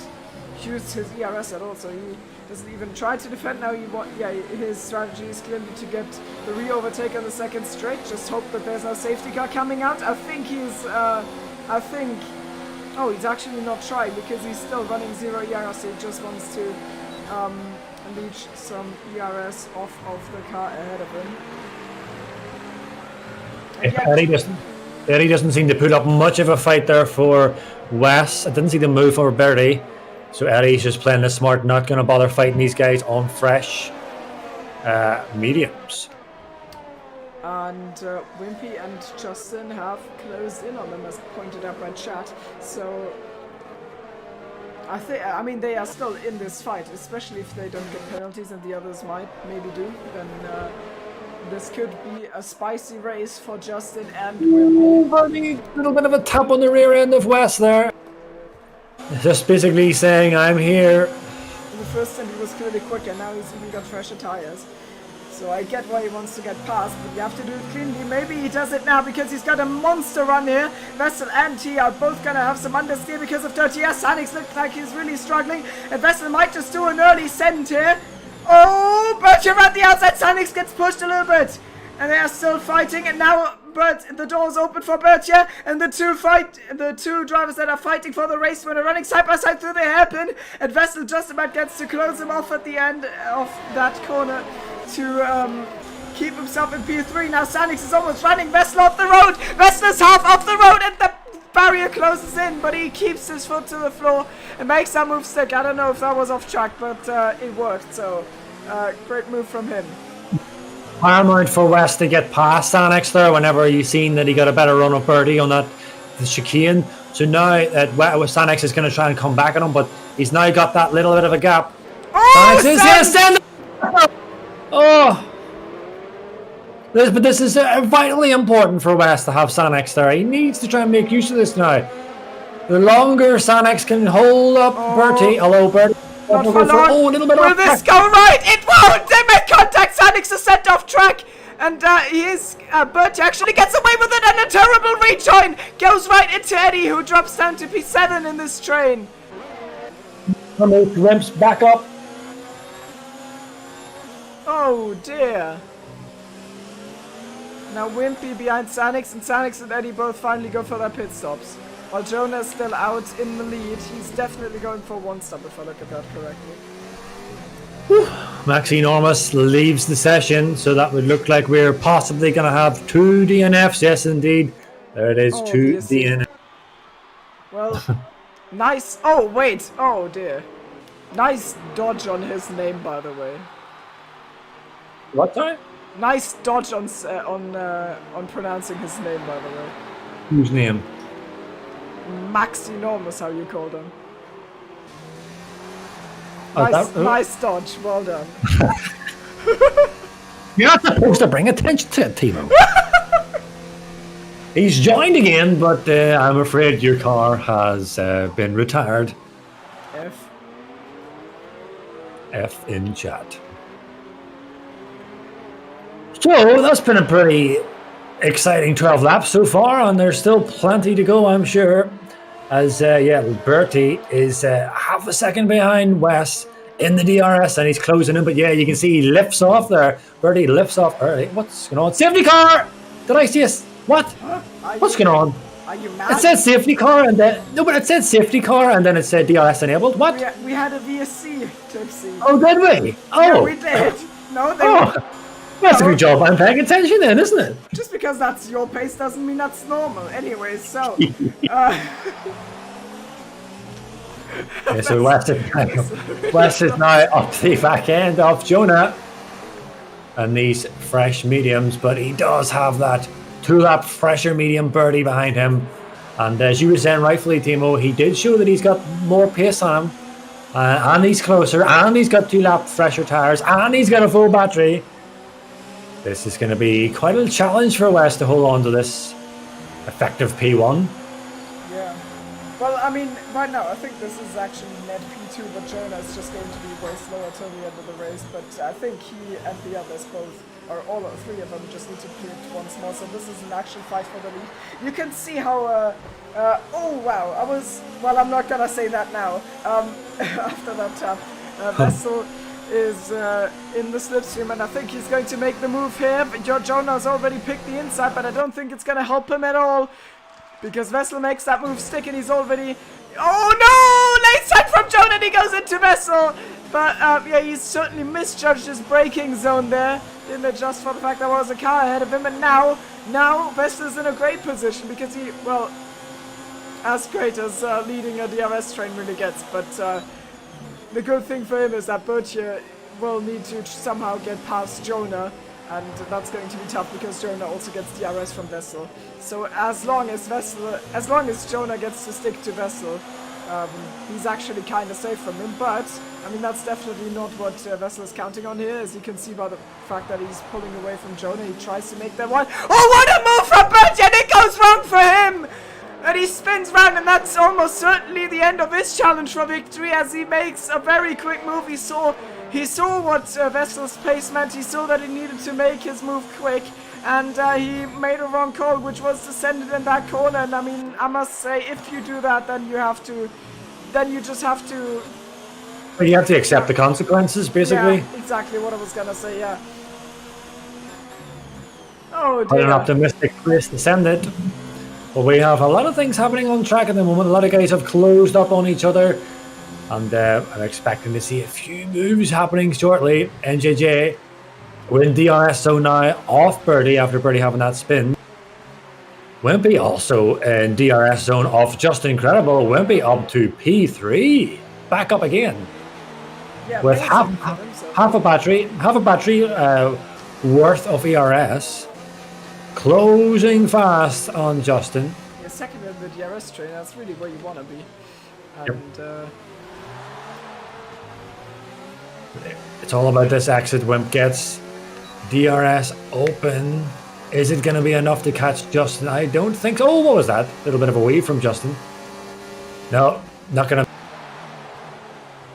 use his ERS at all, so he doesn't even try to defend now. His strategy is clearly to get the re-overtake on the second straight. Just hope that there's no safety car coming out. I think he's actually not trying, because he's still running 0 ERS, so he just wants to leech some ERS off of the car ahead of him. Eddie doesn't seem to put up much of a fight there for Wes. I didn't see the move for Bertie. So Eddie's just playing this smart, not going to bother fighting these guys on fresh mediums. And Wimpy and Justin have closed in on them, as pointed out by chat. So I mean, they are still in this fight, especially if they don't get penalties, and the others maybe do. Then this could be a spicy race for Justin and Wimpy. A little bit of a tap on the rear end of Wes there. Just basically saying, I'm here. In the first time he was clearly quicker, now he's even got fresher tires. So I get why he wants to get past, but you have to do it cleanly. Maybe he does it now, because he's got a monster run here. Vestal and T are both going to have some understeer because of dirty air. Sanex looks like he's really struggling, and Vestal might just do an early send here. Oh, Bertier at the outside. Sanex gets pushed a little bit, and they are still fighting, and now the door's open for Bertier, and the two drivers that are fighting for the race winner running side by side through the hairpin, and Vestal just about gets to close him off at the end of that corner to keep himself in P3. Now Sanex is almost running Vestal off the road. Vestal's half off the road, and the barrier closes in, but he keeps his foot to the floor and makes that move stick. I don't know if that was off track, but it worked, so great move from him. Paramount for West to get past Sanex there whenever you've seen that he got a better run of Bertie on the chicane. So now Sanex is going to try and come back at him, but he's now got that little bit of a gap. Oh, Sanex is here, stand up! Oh! But this is vitally important for West to have Sanex there. He needs to try and make use of this now. The longer Sanex can hold up Bertie, hello Bertie. Not for long. Oh, a little bit Will this go right? It won't! They make contact! Sanex is sent off track! And Bertie actually gets away with it, and a terrible rejoin goes right into Eddie, who drops down to P7 in this train. Ramps back up. Oh dear. Now Wimpy behind Sanex, and Sanex and Eddie both finally go for their pit stops. While Jonah's still out in the lead, he's definitely going for one stop if I look at that correctly. Maxine Ormus leaves the session, so that would look like we're possibly going to have 2 DNFs. Yes, indeed. There it is, 2 DNFs. Well, nice. Oh, wait. Oh, dear. Nice dodge on his name, by the way. What time? Nice dodge on pronouncing his name, by the way. Whose name? Max Enormous, how you called him. Oh, Nice dodge, well done. You're not supposed to bring attention to it, Timo. He's joined again, but I'm afraid your car has been retired. F in chat. So that's been a pretty exciting 12 laps so far, and there's still plenty to go, I'm sure. As Bertie is half a second behind Wes in the DRS, and he's closing in. But yeah, you can see he lifts off there. Bertie lifts off early. What's going on? Safety car! Did I see us? What? What's going on? Are you mad? It said safety car, and then it said safety car, and then it said DRS enabled. What? We had a VSC, Tipsy. Oh, did we? Oh, yeah, we did. No, they. That's a good job. I'm paying attention then, isn't it? Just because that's your pace doesn't mean that's normal. Anyway, so. Yeah, so Wes is now up the back end of Jonah and these fresh mediums, but he does have that 2-lap fresher medium Birdie behind him. And as you were saying rightfully, Timo, he did show that he's got more pace on him, and he's closer, and he's got 2-lap fresher tires, and he's got a full battery. This is going to be quite a challenge for Wes to hold on to this effective P1. Yeah. Well, I mean, right now, I think this is actually net P2, but Jonah is just going to be way slower till the end of the race. But I think he and the others both, or all three of them, just need to print once more. So this is an actual fight for the lead. You can see how, oh wow, I'm not going to say that now. After that tap, Vessel is in the slipstream, and I think he's going to make the move here. But Jonah's already picked the inside, but I don't think it's going to help him at all. Because Vessel makes that move stick, and he's already... Oh no! Late side from Jonah, and he goes into Vessel! But yeah, he's certainly misjudged his braking zone there. Didn't adjust for the fact there was a car ahead of him, and now Vessel's in a great position because he, well, as great as leading a DRS train really gets, but the good thing for him is that Bertier will need to somehow get past Jonah, and that's going to be tough because Jonah also gets DRS from Vessel. So as long as Jonah gets to stick to Vessel, he's actually kind of safe from him. But I mean, that's definitely not what Vessel is counting on here, as you can see by the fact that he's pulling away from Jonah. He tries to make that one. Oh, what a move from Bertier! And it goes wrong for him. And he spins round, and that's almost certainly the end of his challenge for victory, as he makes a very quick move. He saw what Vessel's pace meant. He saw that he needed to make his move quick, and he made a wrong call, which was to send it in that corner. And I mean, I must say, if you do that, then you just have to... Well, you have to accept the consequences, basically. Yeah, exactly what I was gonna say, yeah. Oh dear. Quite an optimistic place to send it. But we have a lot of things happening on track at the moment. A lot of guys have closed up on each other. And I'm expecting to see a few moves happening shortly. NJJ, we're in DRS zone now, off Birdie after Birdie having that spin. Wimpy also in DRS zone off Just Incredible. Wimpy up to P3. Back up again. Yeah, with half a battery worth of ERS. Closing fast on Justin. Yeah, second in the DRS train, that's really where you want to be. And it's all about this exit. Wimp gets DRS open. Is it going to be enough to catch Justin? I don't think so. Oh, what was that? A little bit of a weave from Justin. No, not going to.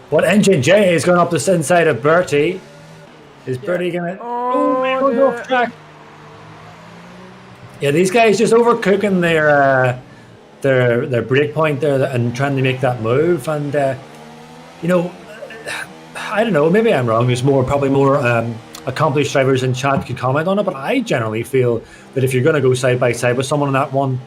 What NJJ is going up this inside of Bertie? Is Bertie going to... Oh, man, we're off track. Yeah, these guys just overcooking their break point there and trying to make that move. And, you know, I don't know, maybe I'm wrong. There's probably more accomplished drivers in chat could comment on it, but I generally feel that if you're going to go side by side with someone in that one,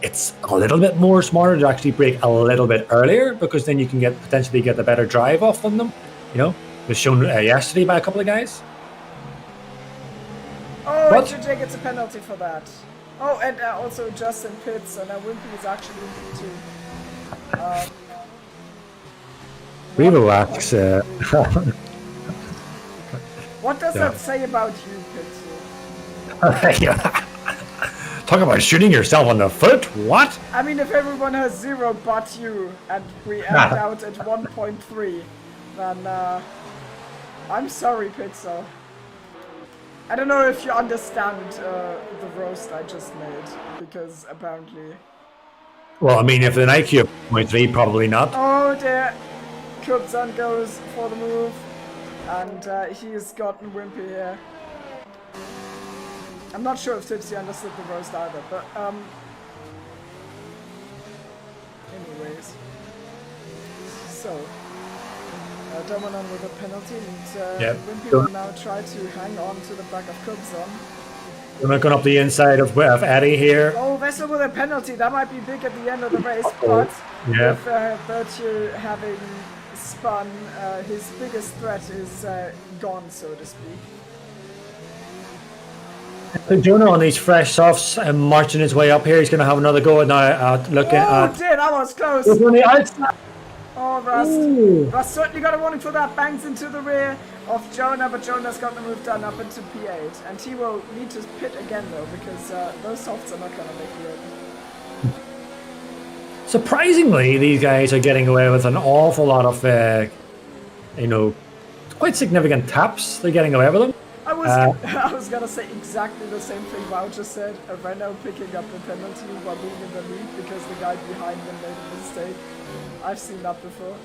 it's a little bit more smarter to actually brake a little bit earlier, because then you can potentially get a better drive off on them. You know, it was shown yesterday by a couple of guys. Oh, NJJ gets a penalty for that. Oh, and also Justin pits, and Wimpy is actually in P2. Relax. What does that say about you, Pixel? Talk about shooting yourself on the foot. What? I mean, if everyone has 0 but you, and we end out at 1.3, then I'm sorry, Pixel. I don't know if you understand the roast I just made, because apparently... Well, I mean, if an IQ of 0.3, probably not. Oh dear! Kubzan goes for the move, and he's gotten Wimpy here. I'm not sure if Tipsy understood the roast either, but anyways. So, Domanon with a penalty, and Wimpy will now try to hang on to the back of Kubzan. We're not going up the inside of Eddie here. Oh, Vessel with a penalty, that might be big at the end of the race, but with Virtue having spun, his biggest threat is gone, so to speak. Jonah on these fresh softs and marching his way up here. He's going to have another go at now. Looking at. Oh dear, that was close. On the outside. Oh, Rust. Rust certainly got a warning for that. Bangs into the rear of Jonah, but Jonah's got the move done up into P8. And he will need to pit again, though, because those softs are not going to make the open. Surprisingly, these guys are getting away with an awful lot of, quite significant taps. They're getting away with them. I was gonna say exactly the same thing Wow just said. A Renault picking up a penalty while being in the lead because the guy behind them made a mistake. I've seen that before.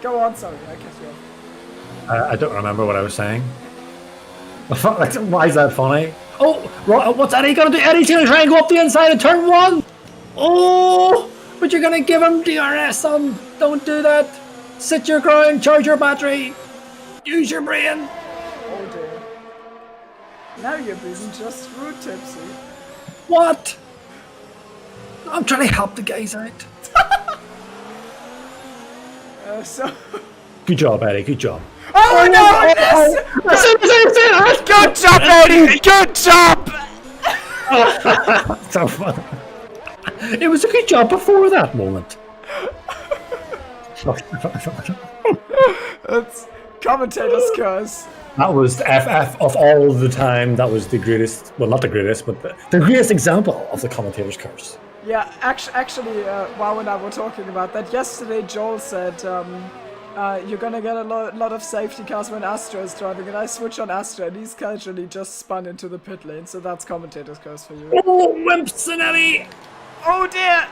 Go on, sorry, I cut you off. I don't remember what I was saying. Why is that funny? Oh, what's Eddie gonna do? Eddie's gonna try and go up the inside of turn 1. Oh, but you're gonna give him DRS on. Don't do that. Sit your ground, charge your battery, use your brain. Oh dear. Now you're being just rude, Tipsy. What? I'm trying to help the guys out. Good job, Eddie, good job. Oh no, good job, Eddie, good job! So fun. It was a good job before that moment. It's commentator's curse. That was FF of all the time. That was the greatest, well, not the greatest, but the greatest example of the commentator's curse. Yeah, actually, Wow and I were talking about that yesterday. Joel said, you're gonna get a lot of safety cars when Astra is driving, and I switch on Astra, and he's casually just spun into the pit lane, so that's commentator's curse for you. Oh, Wimps and Eddie! Oh dear!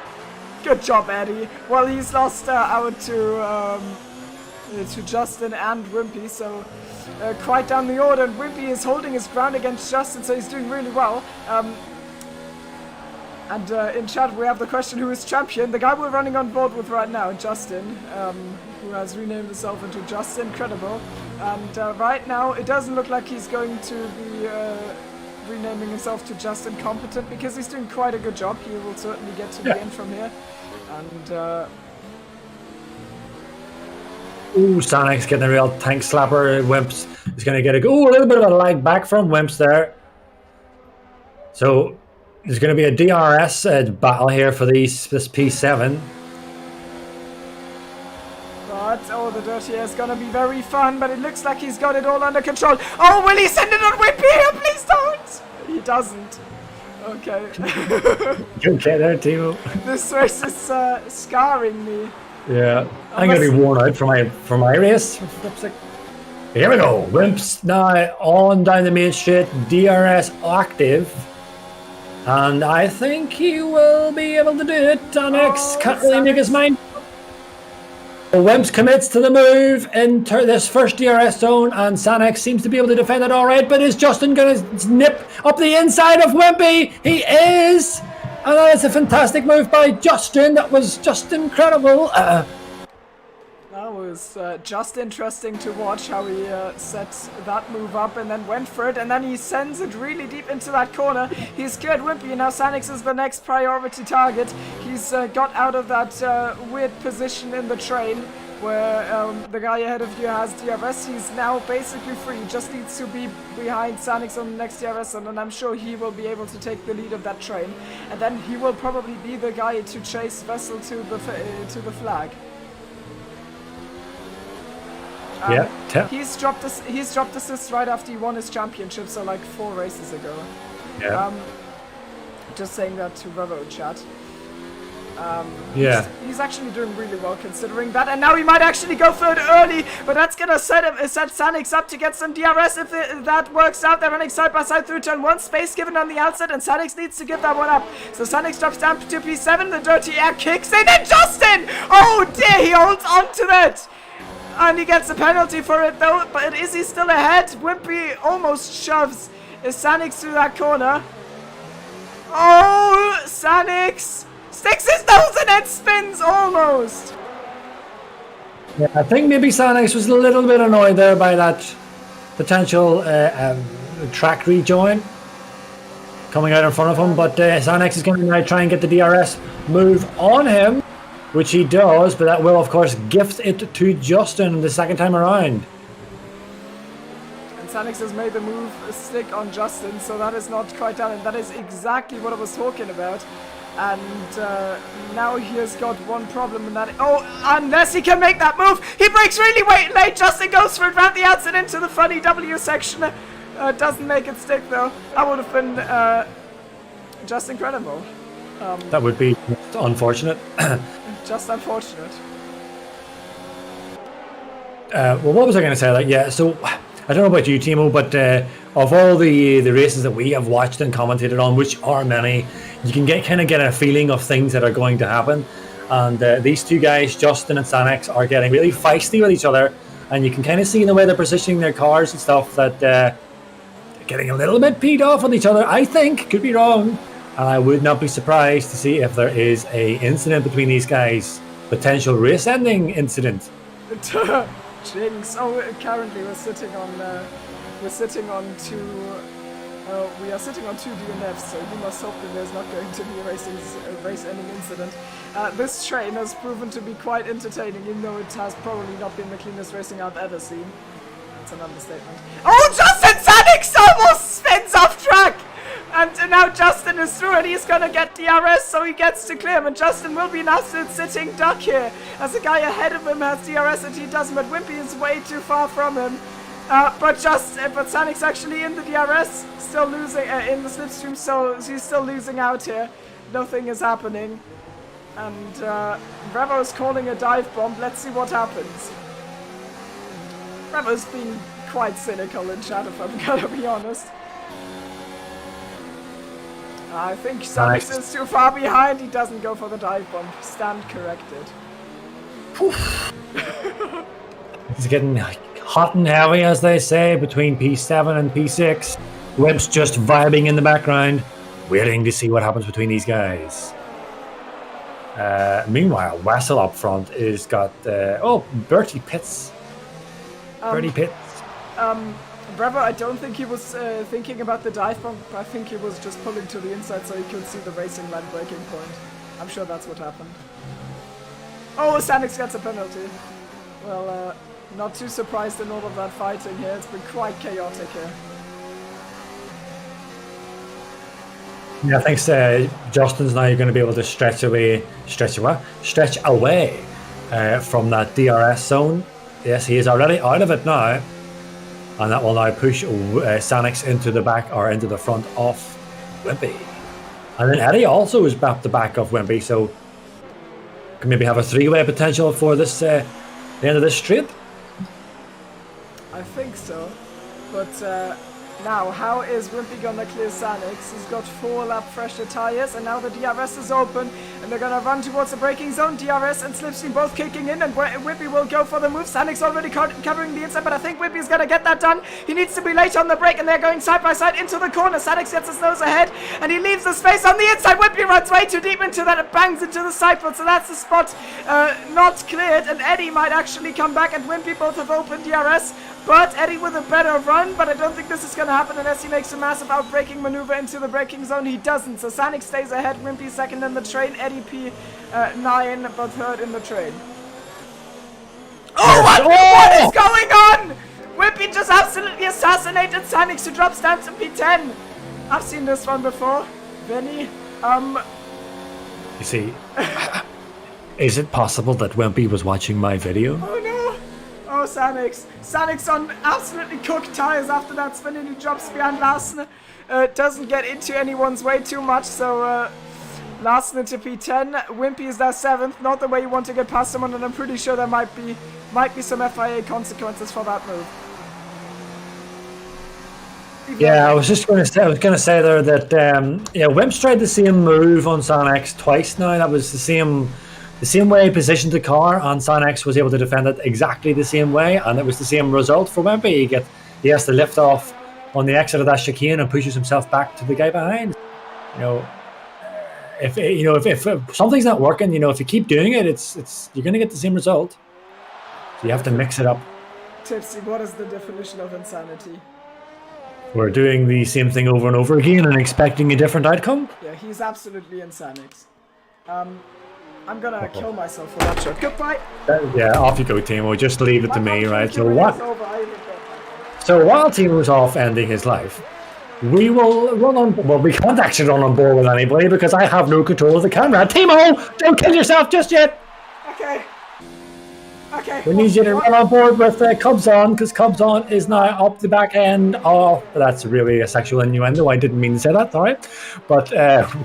Good job, Eddie. Well, he's lost out to Justin and Wimpy, so quite down the order. And Wimpy is holding his ground against Justin, so he's doing really well. And in chat, we have the question, who is champion? The guy we're running on board with right now, Justin, who has renamed himself into Justin Credible. And right now, it doesn't look like he's going to be renaming himself to Justin Competent, because he's doing quite a good job. He will certainly get to the end from here. And ooh, Sonic's getting a real tank slapper. Wimps is going to get a little bit of a lag back from Wimps there. So there's going to be a DRS battle here for this P7. But the dirty air is going to be very fun, but it looks like he's got it all under control. Oh, will he send it on Wimpy here? Please don't! He doesn't. Okay. Good get there, Timo. This race is scarring me. Yeah, I'm going to be worn out for my race. Here we go. Wimps now on down the main straight. DRS active. And I think he will be able to do it. Annex can't really make his mind. Wimps commits to the move into this first DRS zone, and Sanex seems to be able to defend it all right, but is Justin going to nip up the inside of Wimpy? He is! And that is a fantastic move by Justin. That was just incredible. That was just interesting to watch how he set that move up and then went for it, and then he sends it really deep into that corner. He's cleared Wimpy, and now Sanix is the next priority target. He's got out of that weird position in the train where the guy ahead of you has DRS. He's now basically free. He just needs to be behind Sanix on the next DRS, and I'm sure he will be able to take the lead of that train. And then he will probably be the guy to chase Vessel to the flag. He's dropped assists right after he won his championship, so like 4 races ago. Yeah. Just saying that to Revo chat. He's actually doing really well considering that, and now he might actually go third early, but that's gonna set Sanix up to get some DRS if that works out. They're running side by side through turn 1, space given on the outset, and Sanix needs to give that one up. So Sanix drops down to P7, the dirty air kicks in, and Justin! Oh dear, he holds on to that! And he gets a penalty for it though, but is he still ahead? Wimpy almost shoves Sanix through that corner. Oh, Sanix! Sticks his nose and it spins almost. Yeah, I think maybe Sanix was a little bit annoyed there by that potential track rejoin coming out in front of him, but Sanix is going to now try and get the DRS move on him, which he does, but that will of course gift it to Justin the second time around. And Sanix has made the move stick on Justin, so that is not quite done, and that is exactly what I was talking about. And now he has got one problem, and that unless he can make that move, he breaks really late. Justin goes for it round the outside into the funny W section. Doesn't make it stick though. That would have been just incredible. That would be unfortunate. Just unfortunate. Well, what was I going to say? Like, yeah. So I don't know about you, Timo, but of all the races that we have watched and commentated on, which are many, you can kind of get a feeling of things that are going to happen. And these two guys, Justin and Sanix, are getting really feisty with each other. And you can kind of see in the way they're positioning their cars and stuff that they're getting a little bit peed off with each other, I think. Could be wrong. And I would not be surprised to see if there is a incident between these guys. Potential race-ending incident. Jinx. Oh, currently we're sitting on two DNFs, so you must hope that there's not going to be a race-ending incident. This train has proven to be quite entertaining, even though it has probably not been the cleanest racing I've ever seen. That's an understatement. Oh, Justin Sanix almost spins off track! And now Justin is through, and he's gonna get DRS, so he gets to clear him. And Justin will be an absolute sitting duck here, as the guy ahead of him has DRS and he doesn't. But Wimpy is way too far from him. But Sanix actually in the DRS, still losing in the slipstream, so he's still losing out here. Nothing is happening, and Revo is calling a dive bomb. Let's see what happens. Revo's been quite cynical in chat, if I'm gonna be honest. I think Sanix is too far behind. He doesn't go for the dive bomb. Stand corrected. It's getting hot and heavy, as they say, between P7 and P6. Wimp's just vibing in the background, waiting to see what happens between these guys. Meanwhile, Wessel up front is got Bertie Pitts. Bertie Pitts. Bravo, I don't think he was thinking about the dive bomb. I think he was just pulling to the inside so he could see the racing line breaking point. I'm sure that's what happened. Oh, Sanix gets a penalty. Well, not too surprised in all of that fighting here. It's been quite chaotic here. Yeah, I think Justin's now going to be able to stretch away from that DRS zone. Yes, he is already out of it now. And that will now push Sanix into the back or into the front of Wimpy. And then Eddie also is at the back of Wimpy, so can maybe have a three-way potential for this the end of this straight. I think so, but now how is Wimpy gonna clear Sanix? He's got 4 lap fresher tires, and now the DRS is open, and they're gonna run towards the braking zone. DRS and Slipstream both kicking in, and Wimpy will go for the move. Sanix already covering the inside, but I think Wimpy's gonna get that done. He needs to be late on the brake, and they're going side by side into the corner. Sanix gets his nose ahead, and he leaves the space on the inside. Wimpy runs way too deep into that, and bangs into the sideboard, so that's the spot not cleared, and Eddie might actually come back, and Wimpy both have open DRS. But Eddie with a better run, but I don't think this is going to happen unless he makes a massive outbraking maneuver into the braking zone. He doesn't, so Sanix stays ahead, Wimpy second in the train, Eddie P9, but third in the train. Oh, what is going on? Wimpy just absolutely assassinated Sanix, who drops down to P10. I've seen this one before. Benny, You see, is it possible that Wimpy was watching my video? Oh no! Oh, Sanix. Sanix on absolutely cooked tires after that spin, and he drops behind Larsen. Doesn't get into anyone's way too much, so Larsen into P10. Wimpy is there 7th. Not the way you want to get past someone, and I'm pretty sure there might be some FIA consequences for that move. Yeah, I was going to say there that Wimps tried the same move on Sanix twice now. That was the same way he positioned the car, and Sanix was able to defend it exactly the same way, and it was the same result for Wimpy. He has to lift off on the exit of that chicane and pushes himself back to the guy behind. If something's not working, if you keep doing it, it's you're going to get the same result. So you have to mix it up. Tipsy, what is the definition of insanity? We're doing the same thing over and over again and expecting a different outcome. Yeah, he's absolutely insanix. I'm gonna kill myself for that shot. Goodbye. Yeah, off you go, Timo. Just leave it to me, right? So while Timo's off ending his life, we will run on. Well, we can't actually run on board with anybody because I have no control of the camera. Timo, don't kill yourself just yet. Okay. We need you to run on board with Cubs on, because Cubs on is now up the back end of. That's really a sexual innuendo. I didn't mean to say that. Sorry, but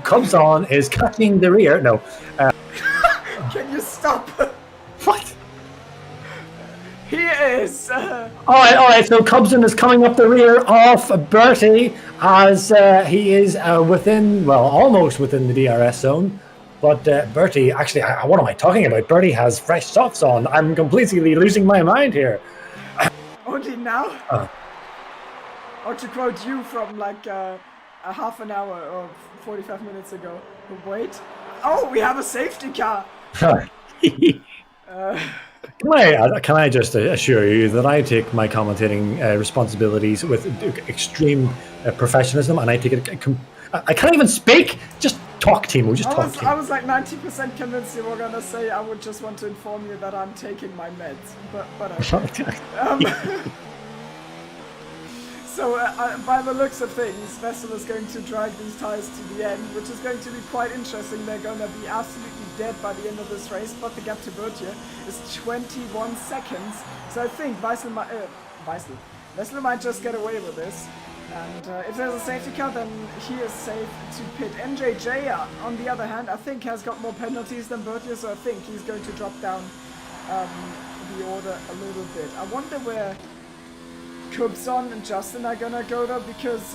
Cubs on is catching the rear. No. Can you stop? What? He is. All right. So Cubson is coming up the rear of Bertie as he is almost within the DRS zone. But Bertie, actually, what am I talking about? Bertie has fresh softs on. I'm completely losing my mind here. Only now? Or to quote you from like a half an hour or 45 minutes ago. Wait. Oh, we have a safety car. Can I just assure you that I take my commentating responsibilities with extreme professionalism, and I take it. I can't even speak. Just talk, Timo. Timo. I was like 90% convinced you were gonna say I would just want to inform you that I'm taking my meds, but So by the looks of things, Vettel is going to drag these tyres to the end, which is going to be quite interesting. They're going to be absolutely dead by the end of this race, but the gap to Bertier is 21 seconds. So I think Vettel might just get away with this. And if there's a safety car, then he is safe to pit. NJJ, on the other hand, I think has got more penalties than Bertier, so I think he's going to drop down the order a little bit. I wonder where Cubson and Justin are gonna go though, because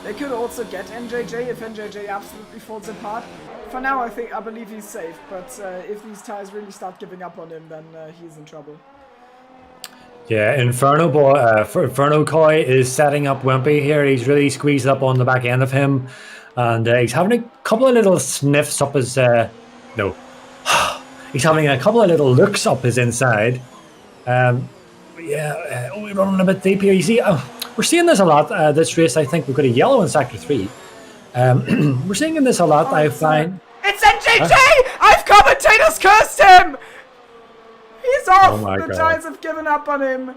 they could also get NJJ if NJJ absolutely falls apart. For now, I believe he's safe, but if these tires really start giving up on him, then he's in trouble. Yeah, Inferno Koi is setting up Wimpy here. He's really squeezed up on the back end of him, and he's having a couple of little sniffs up his he's having a couple of little looks up his inside. We're running a bit deep here. You see, we're seeing this a lot this race. I think we've got a yellow in Sector 3. We're seeing this a lot, I find. It's NJJ! I've commentators cursed him! He's off! The tires have given up on him.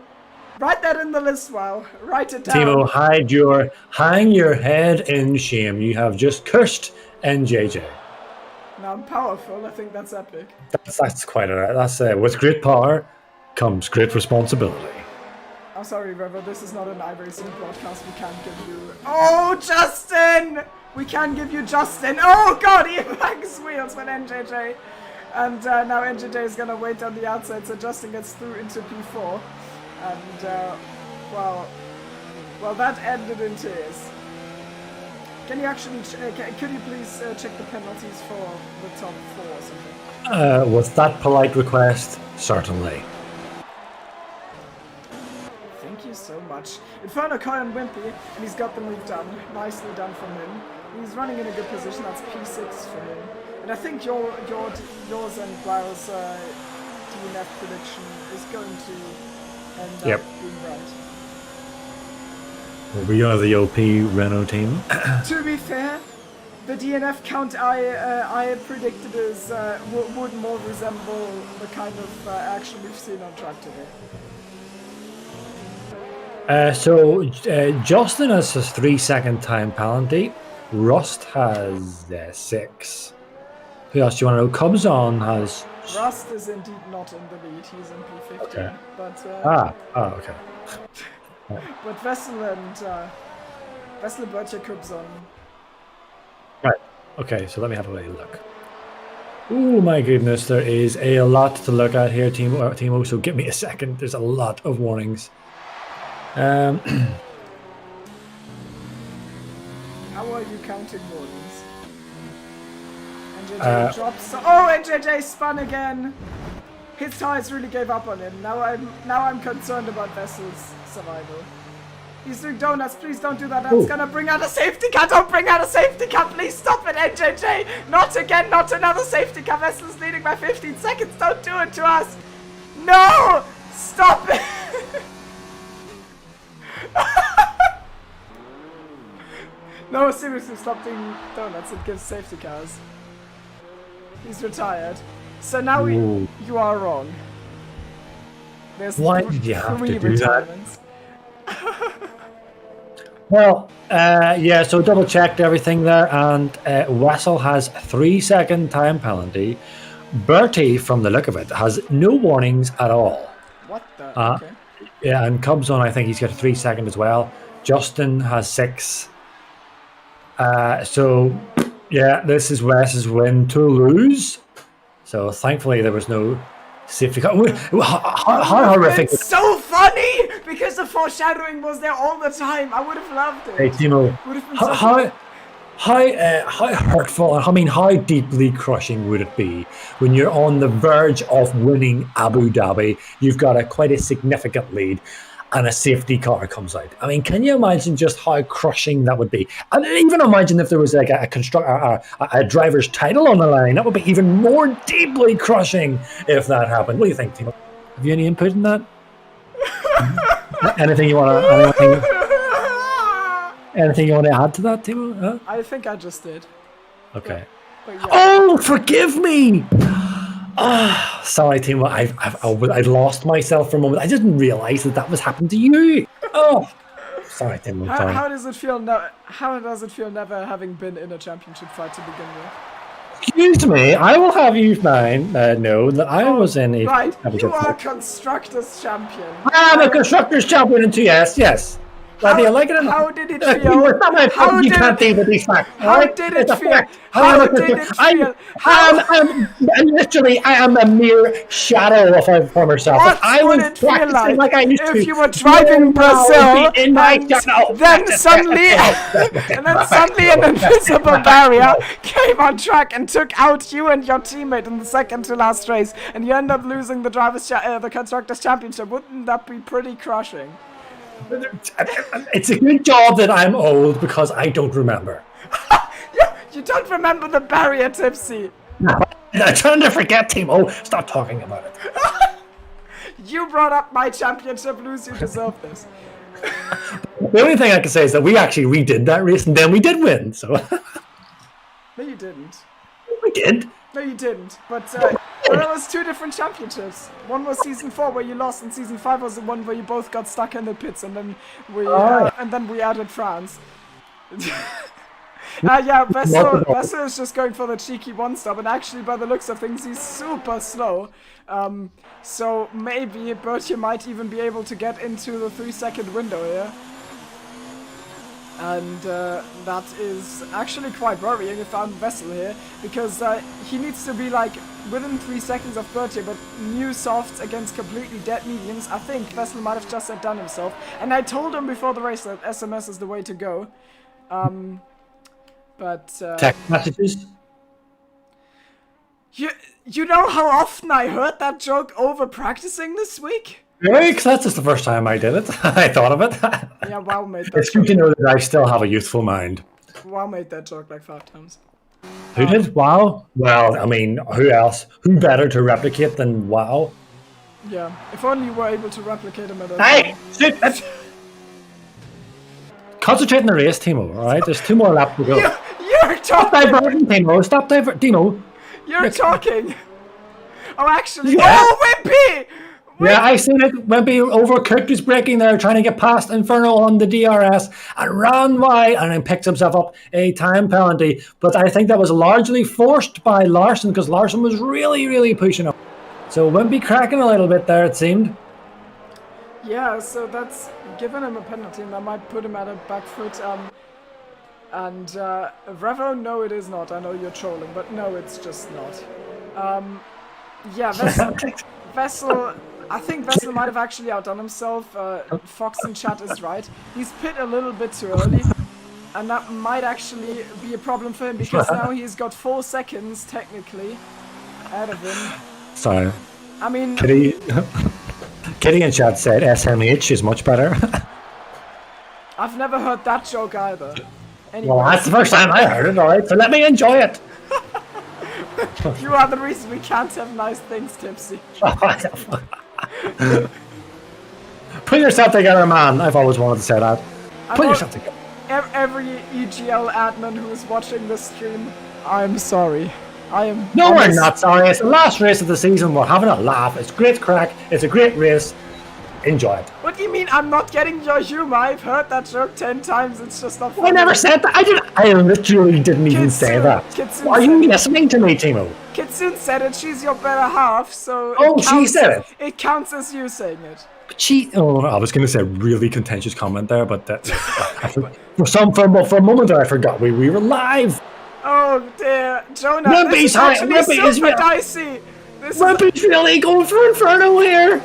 Write that in the list, write it down. Timo, hang your head in shame. You have just cursed NJJ. Now I'm powerful. I think that's epic. That's quite alright. That's with great power comes great responsibility. I'm sorry, Revo, this is not an iRacing broadcast. We can't give you... Oh, Justin! We can give you Justin. Oh, God, he bangs wheels with NJJ. And now NJJ is going to wait on the outside, so Justin gets through into P4. And, well, that ended in tears. Can you actually... could you please check the penalties for the top 4 or something? With that polite request, certainly. So much. Inferno Koi and Wimpy, and he's got the move done. Nicely done from him. He's running in a good position. That's P6 for him. And I think yours and Blau's DNF prediction is going to end up being right. Well, we are the OP Renault team. To be fair, the DNF count I predicted is would more resemble the kind of action we've seen on track today. Justin has a 3-second time penalty. Rust has 6. Who else do you want to know? Cubs on has Rust is indeed not in the lead. He's in P15. Okay. But okay. but Vessel and Böttcher Cubs on. Right. Okay, so let me have a little look. Oh my goodness, there is a lot to look at here, Timo. So give me a second. There's a lot of warnings. How are you counting warnings? NJJ drops. Oh, NJJ spun again. His tires really gave up on him. Now I'm concerned about Vessel's survival. He's doing donuts. Please don't do that. That's gonna bring out a safety car. Don't bring out a safety car. Please stop it, NJJ. Not again. Not another safety car. Vessel's leading by 15 seconds. Don't do it to us. No! Stop it. No, seriously, stop doing donuts. It gives safety cars. He's retired. So now you are wrong. There's Why did you have to do retirements. Well, yeah, so double checked everything there, and Wessel has 3-second time penalty. Bertie, from the look of it, has no warnings at all. What the? Okay. Yeah, and Cubs on, I think he's got a 3-second as well. Justin has 6. So, yeah, this is Wes's win to lose. So, thankfully, there was no safety car. How horrific! It's so funny because the foreshadowing was there all the time. I would have loved it. Hey, Timo, how hurtful, I mean, how deeply crushing would it be when you're on the verge of winning Abu Dhabi? You've got quite a significant lead, and a safety car comes out. I mean, can you imagine just how crushing that would be? And even imagine if there was like a driver's title on the line. That would be even more deeply crushing if that happened. What do you think, Timo? Have you any input in that? Anything you want to add to that, Timo? Huh? I think I just did. Okay. But yeah. Oh, forgive me. Sorry, Timo. I lost myself for a moment. I didn't realize that was happening to you. Oh, sorry, Timo. How does it feel? How does it feel never having been in a championship fight to begin with? Excuse me. I will have you know that I was in a championship you are constructors champion. I am a constructors champion in 2 years. Yes. Whether you like it or not. How did it feel? How did it feel? How did it feel? Literally, I am a mere shadow of my former self. I was practicing like I used to. If you were driving Brazil, then suddenly an invisible barrier came on track and took out you and your teammate in the second to last race, and you end up losing the the constructors championship. Wouldn't that be pretty crushing? It's a good job that I'm old because I don't remember. You don't remember the barrier, Tipsy. No, I'm trying to forget, Timo. Stop talking about it. You brought up my championship, Lose. You deserve this. The only thing I can say is that we actually redid that race and then we did win. So. No, you didn't. We did. No, you didn't. But there was 2 different championships. One was season 4 where you lost, and season 5 was the one where you both got stuck in the pits, and then we added France. Yeah, Vessel is just going for the cheeky 1-stop, and actually, by the looks of things, he's super slow. So maybe Bertie might even be able to get into the 3-second window here. And that is actually quite worrying if I'm Vessel here, because he needs to be like within 3 seconds of Bertie, but new softs against completely dead mediums. I think Vessel might have just done himself, and I told him before the race that SMS is the way to go. But text messages. You know how often I heard that joke over practicing this week? Really? Because that's just the first time I did it. I thought of it. Yeah, Wow made that It's good to know that I still have a youthful mind. Wow made that joke like 5 times. Who did? Wow? Well, I mean, who else? Who better to replicate than Wow? Yeah, if only you were able to replicate him at a Hey! Shit! Concentrate on the race, Timo, alright? There's 2 more laps to go. You're talking! Stop diverting, Timo! Stop diverting, Timo! You're talking! Oh, actually... Yeah. Oh, Wimpy! Yeah, I seen it. Wimpy overcooked his braking there, trying to get past Inferno on the DRS and ran wide and then picked himself up a time penalty. But I think that was largely forced by Larson because Larson was really, really pushing him. So Wimpy cracking a little bit there, it seemed. Yeah, so that's given him a penalty, and that might put him at a back foot. And Revo, no, it is not. I know you're trolling, but no, it's just not. Yeah, Vessel. I think Vessel might have actually outdone himself. Fox in chat is right. He's pit a little bit too early, and that might actually be a problem for him because now he's got 4 seconds technically ahead of him. Sorry. I mean, Kitty in chat said SMH is much better. I've never heard that joke either. Anyway. Well, that's the first time I heard it, alright, so let me enjoy it. You are the reason we can't have nice things, Tipsy. Put yourself together, man. I've always wanted to say that. Put yourself together. Every EGL admin who is watching this stream, I'm sorry. I am. No, we're not sorry. It's the last race of the season. We're having a laugh. It's great crack. It's a great race. Enjoy it. What do you mean I'm not getting your humor? I've heard that joke 10 times. It's just not funny. I never said that. I literally didn't even say that. Are you listening to me, Timo? Kitsune said it. She's your better half, so. Oh, she said it. It counts as you saying it. But I was going to say a really contentious comment there, but that for a moment there, I forgot we were live. Oh dear, Jonah. Wimpy's super dicey. Wimpy's really going for Inferno here.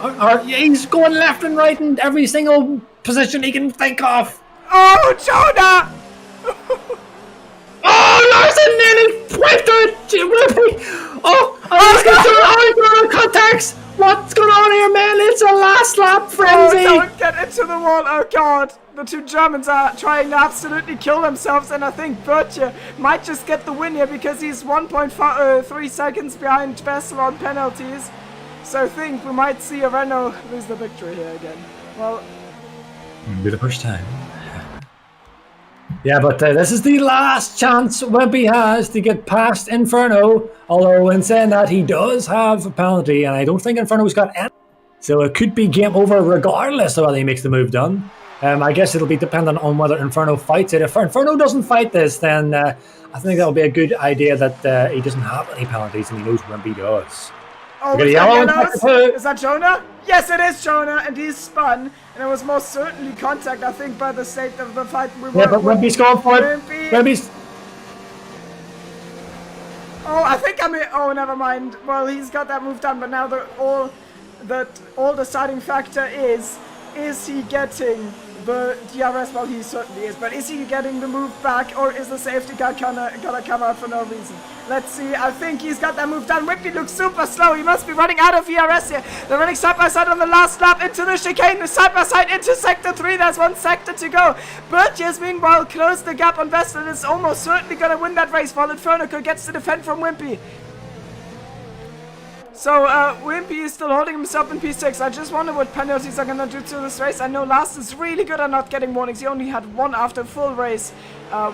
He's going left and right in every single position he can think of. Oh, Jonah! Oh, Larson nearly wiped it. He's got contacts. What's going on here, man? It's a last lap frenzy. Oh, don't get into the wall. Oh, God. The two Germans are trying to absolutely kill themselves, and I think Bertje might just get the win here because he's 1.3 seconds behind Vessel on penalties. So I think we might see a Renault lose the victory here again. Well, it'll be the first time. Yeah, but this is the last chance Wimpy has to get past Inferno. Although in saying that, he does have a penalty, and I don't think Inferno's got any. So it could be game over regardless of whether he makes the move done. I guess it'll be dependent on whether Inferno fights it. If Inferno doesn't fight this, then I think that'll be a good idea that he doesn't have any penalties and he knows Wimpy does. Oh, is that Jonah? Yes, it is Jonah, and he's spun. And it was most certainly contact, I think, by the state of the fight. But Wimpy's going for it. Wimpy's... Oh, I think oh, never mind. Well, he's got that move done, but now all deciding factor is he getting the DRS? Well, he certainly is, but is he getting the move back, or is the safety car gonna come out for no reason? Let's see. I think he's got that move done. Wimpy looks super slow. He must be running out of VRS here. They're running side by side on the last lap into the chicane. Side by side into sector 3. There's 1 sector to go. Bertjes, meanwhile, closed the gap on Vessel and is almost certainly going to win that race while Inferno gets to defend from Wimpy. So, Wimpy is still holding himself in P6. I just wonder what penalties are going to do to this race. I know Last is really good at not getting warnings. He only had 1 after full race.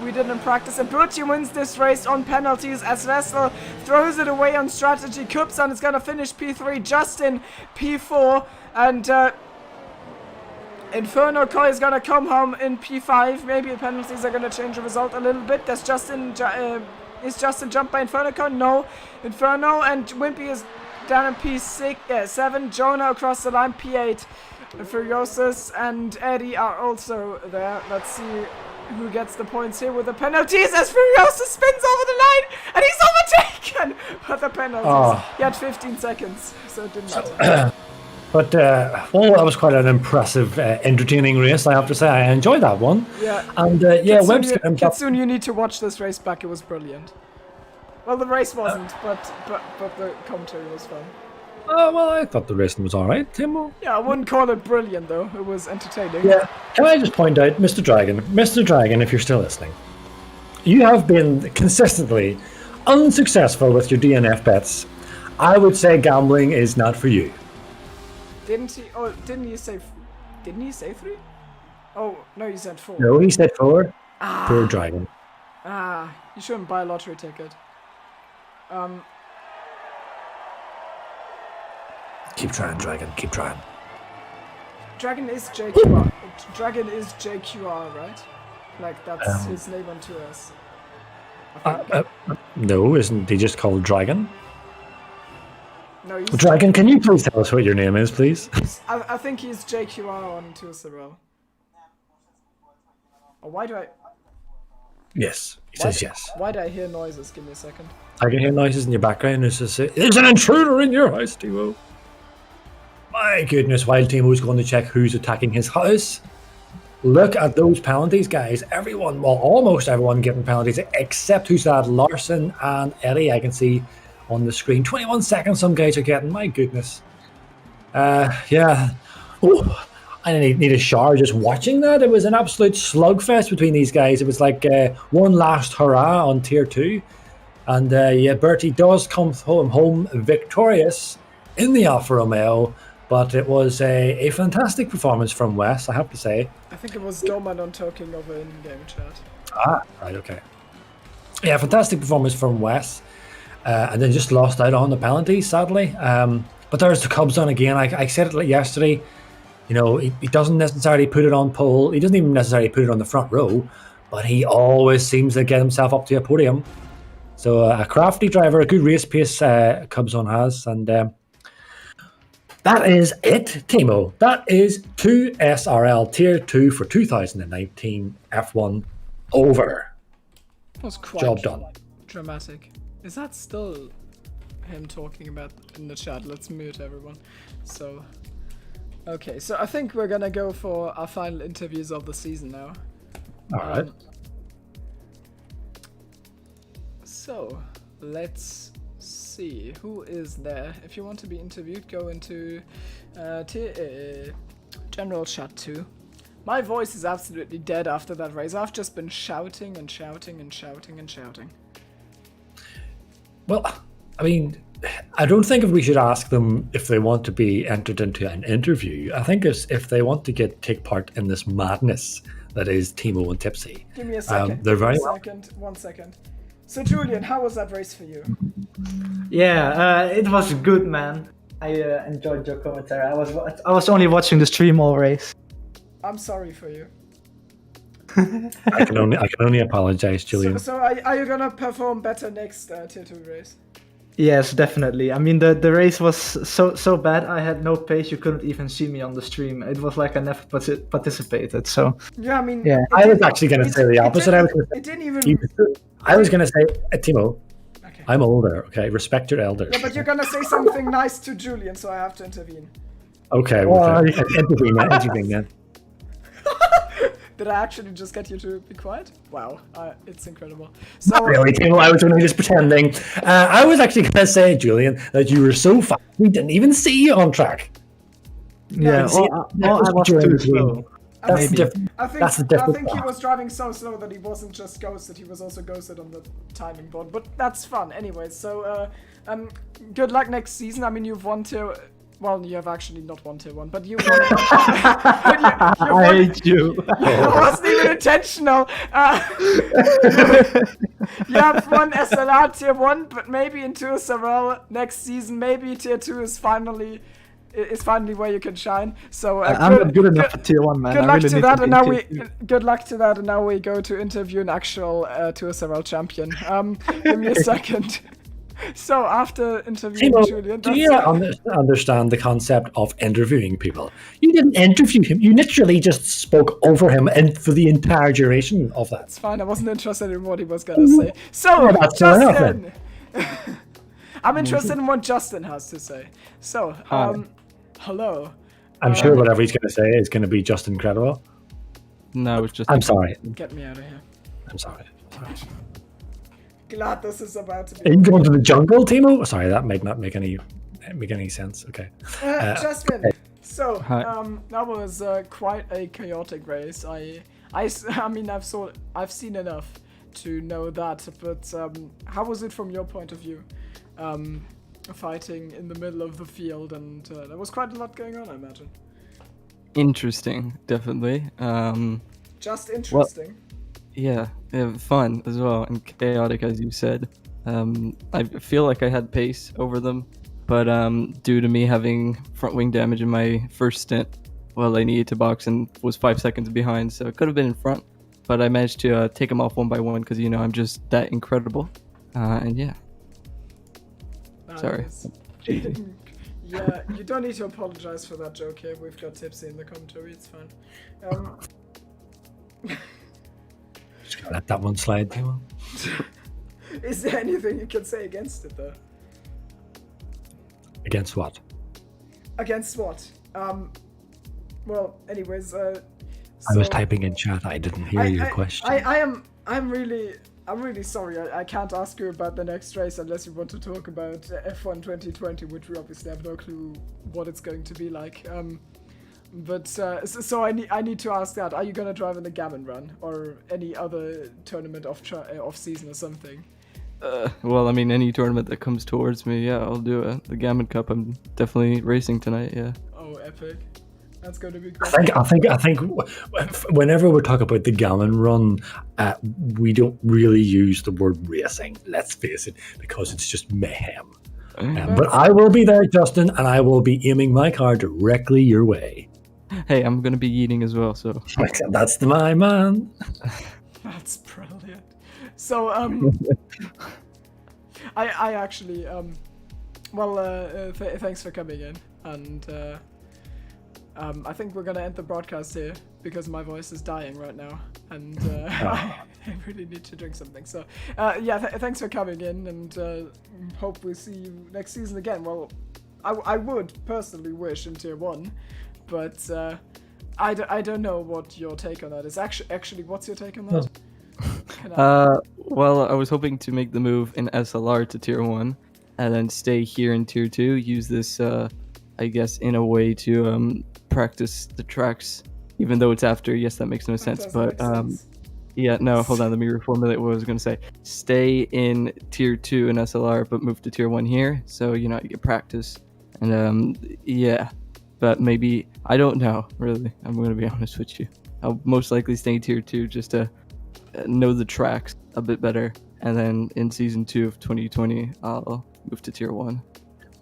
We did in practice. And Bertje wins this race on penalties as Vessel throws it away on strategy. Kupsan is going to finish P3, Justin P4. And Inferno Koi is going to come home in P5. Maybe the penalties are going to change the result a little bit. Does is Justin jumped by Inferno Koi? No. Inferno and Wimpy is down in P6, 7. Jonah across the line, P8. Furiosus and Eddie are also there. Let's see who gets the points here with the penalties as Furiosus spins over the line and he's overtaken with the penalties. Oh. He had 15 seconds, so it didn't matter. But, well, that was quite an impressive, entertaining race, I have to say. I enjoyed that one. Yeah. And, Kitsune, you need to watch this race back. It was brilliant. Well, the race wasn't, but the commentary was fun. Well, I thought the racing was alright, Timo. Yeah, I wouldn't call it brilliant, though. It was entertaining. Yeah. Can I just point out, Mr. Dragon, if you're still listening, you have been consistently unsuccessful with your DNF bets. I would say gambling is not for you. Didn't he? Oh, didn't he say 3? Oh, no, you said 4. No, he said 4. Poor Dragon. You shouldn't buy a lottery ticket. Keep trying, Dragon. Keep trying. Dragon is JQR. Dragon is JQR, right? Like that's his name on 2S. No, isn't he just called Dragon? No, he's Dragon, can you please tell us what your name is, please? I think he's JQR on 2S as well. Oh, why do I... Yes, he says yes. Why do I hear noises? Give me a second. I can hear noises in your background. There's an intruder in your house, Timo. My goodness, while Timo's going to check who's attacking his house. Look at those penalties, guys. Everyone, well, almost everyone getting penalties, except who's that? Larson and Eddie, I can see on the screen. 21 seconds some guys are getting. My goodness. Yeah. Oh, I need a shower just watching that. It was an absolute slugfest between these guys. It was like one last hurrah on Tier 2. And yeah, Bertie does come home victorious in the Alfa Romeo. But it was a fantastic performance from Wes, I have to say. I think it was Domanon talking over in-game chat. Ah, right, okay. Yeah, fantastic performance from Wes. And then just lost out on the penalties, sadly. But there's the Cubs on again. I said it yesterday. You know, he doesn't necessarily put it on pole. He doesn't even necessarily put it on the front row. But he always seems to get himself up to a podium. So a crafty driver, a good race pace Cubs on has. And... that is it, Timo. That is 2 SRL Tier 2 for 2019 F1 over. That was quite Job done. Dramatic. Is that still him talking about in the chat? Let's mute everyone. So, okay. So I think we're gonna go for our final interviews of the season now. All right. So let's see who is there. If you want to be interviewed, go into general chat too. My voice is absolutely dead after that race. I've just been shouting and shouting and shouting and shouting. Well, I mean, I don't think if we should ask them if they want to be entered into an interview. I think if they want to take part in this madness that is Timo and Tipsy. Give me a second. They're very One second. So Julian, how was that race for you? Yeah, it was good, man. I enjoyed your commentary. I was only watching the stream all race. I'm sorry for you. I can only apologize, Julian. So are you gonna perform better next Tier 2 race? Yes, definitely. I mean, the race was so bad. I had no pace. You couldn't even see me on the stream. It was like I never participated. So yeah, I mean, yeah, I was actually going to say the opposite. I was going to say, Timo, okay. I'm older. Okay, respect your elders. Yeah, but you're gonna say something nice to Julian, so I have to intervene. Okay, well, intervene then. Did I actually just get you to be quiet? Wow, it's incredible. So, not really, Timo. I was only just pretending. I was actually going to say, Julian, that you were so fast we didn't even see you on track. Yeah, I was too slow. I think he was driving so slow that he wasn't just ghosted, he was also ghosted on the timing board. But that's fun. Anyways, so good luck next season. I mean, you've won Tier... Well, you have actually not won Tier 1, but you won... I hate you. It wasn't even intentional. You have won SLR Tier 1, but maybe in 2 SRL next season, maybe Tier 2 is finally where you can shine. So I'm not good enough for Tier 1, man. Good luck to that, and now we go to interview an actual 2 SRL champion. Give me a second. So after interviewing Timo, Julian, do you understand the concept of interviewing people? You didn't interview him. You literally just spoke over him and for the entire duration of that. It's fine. I wasn't interested in what he was gonna say. So Justin, I'm interested in what Justin has to say. So hello. I'm sure whatever he's gonna say is gonna be just incredible. No, it's just. I'm sorry. Get me out of here. I'm sorry. Glad this is about to be. Are you going to the jungle, Timo? Sorry, that might not make any sense. Okay. Justin. Okay. So that was quite a chaotic race. I mean, I've seen enough to know that. But how was it from your point of view? Fighting in the middle of the field, and there was quite a lot going on, I imagine. Interesting, definitely. Just interesting. Well, yeah, fun as well, and chaotic, as you said. I feel like I had pace over them. but due to me having front wing damage in my first stint, well, I needed to box and was 5 seconds behind, so it could have been in front. But I managed to take them off one by one because, I'm just that incredible. And yeah. Sorry. Nice. Yeah, you don't need to apologize for that joke here. We've got Tipsy in the commentary. It's fine. Just gonna let that one slide, Timo. Is there anything you can say against it, though? Against what? Against what? Well, anyways, I was typing in chat. I didn't hear your question. I'm really sorry. I can't ask you about the next race unless you want to talk about F1 2020, which we obviously have no clue what it's going to be like. So I need to ask that. Are you gonna drive in the Gammon Run or any other tournament off season or something? Well, I mean, any tournament that comes towards me, yeah, I'll do it. The Gammon Cup, I'm definitely racing tonight. Yeah. Oh, epic! That's going to be great. I think whenever we talk about the Gammon Run, we don't really use the word racing. Let's face it, because it's just mayhem. But I will be there, Justin, and I will be aiming my car directly your way. Hey, I'm gonna be eating as well, so that's my man. That's brilliant. So I actually thanks for coming in, and I think we're gonna end the broadcast here because my voice is dying right now, and I really need to drink something. So thanks for coming in, and hope we see you next season again. Well, I would personally wish in Tier 1, but I don't know what your take on that is. Actually, what's your take on that? Well, I was hoping to make the move in SLR to Tier 1 and then stay here in Tier 2, use this, I guess, in a way to practice the tracks, even though it's after. Yes, that makes no sense, but yeah, no, hold on, let me reformulate what I was going to say. Stay in Tier 2 in SLR, but move to Tier 1 here, so, you get practice, and yeah, but maybe, I don't know, really, I'm going to be honest with you. I'll most likely stay in Tier 2 just to know the tracks a bit better, and then in Season 2 of 2020, I'll move to Tier 1.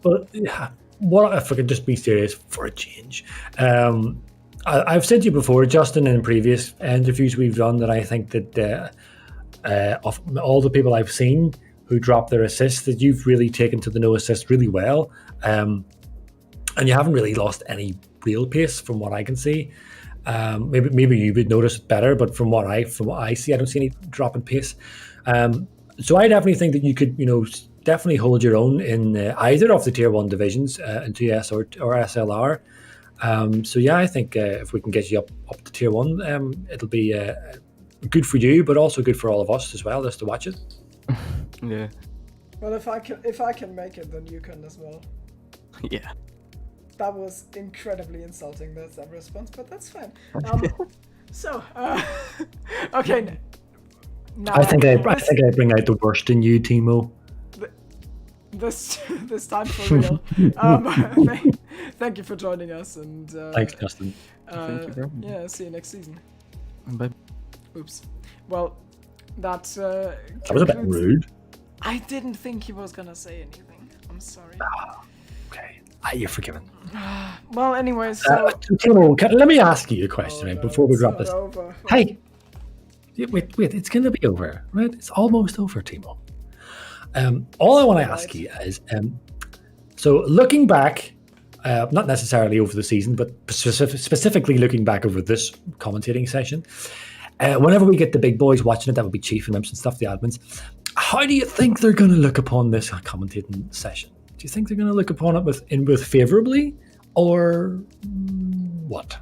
But yeah, what if I could just be serious for a change? I've said to you before, Justin, in previous interviews we've done, that I think that of all the people I've seen who drop their assists, that you've really taken to the no assist really well, and you haven't really lost any real pace from what I can see. Maybe you would notice it better, but from what I see, I don't see any drop in pace. So I definitely think that you could, definitely hold your own in either of the Tier 1 divisions, in 2S or SLR. So yeah, I think if we can get you up to Tier 1, it'll be good for you, but also good for all of us as well, just to watch it. Yeah. Well, if I can make it, then you can as well. Yeah. That was incredibly insulting, that response, but that's fine. Okay. Now, I think I bring out the worst in you, Timo. This time for real. Thank you for joining us, and thanks, Justin. Thank you, bro. Yeah, see you next season. Bye. Oops. Well, that was a bit rude. I didn't think he was gonna say anything. I'm sorry. Okay, you're forgiven. Well, anyways, so Timo, let me ask you a question before we drop this. Over. Hey, wait, it's gonna be over, right? It's almost over, Timo. All I want to ask you is, so looking back, not necessarily over the season, but specifically looking back over this commentating session, whenever we get the big boys watching it, that would be Chief and Imps and stuff, the admins, how do you think they're going to look upon this commentating session? Do you think they're going to look upon it with favourably, or what?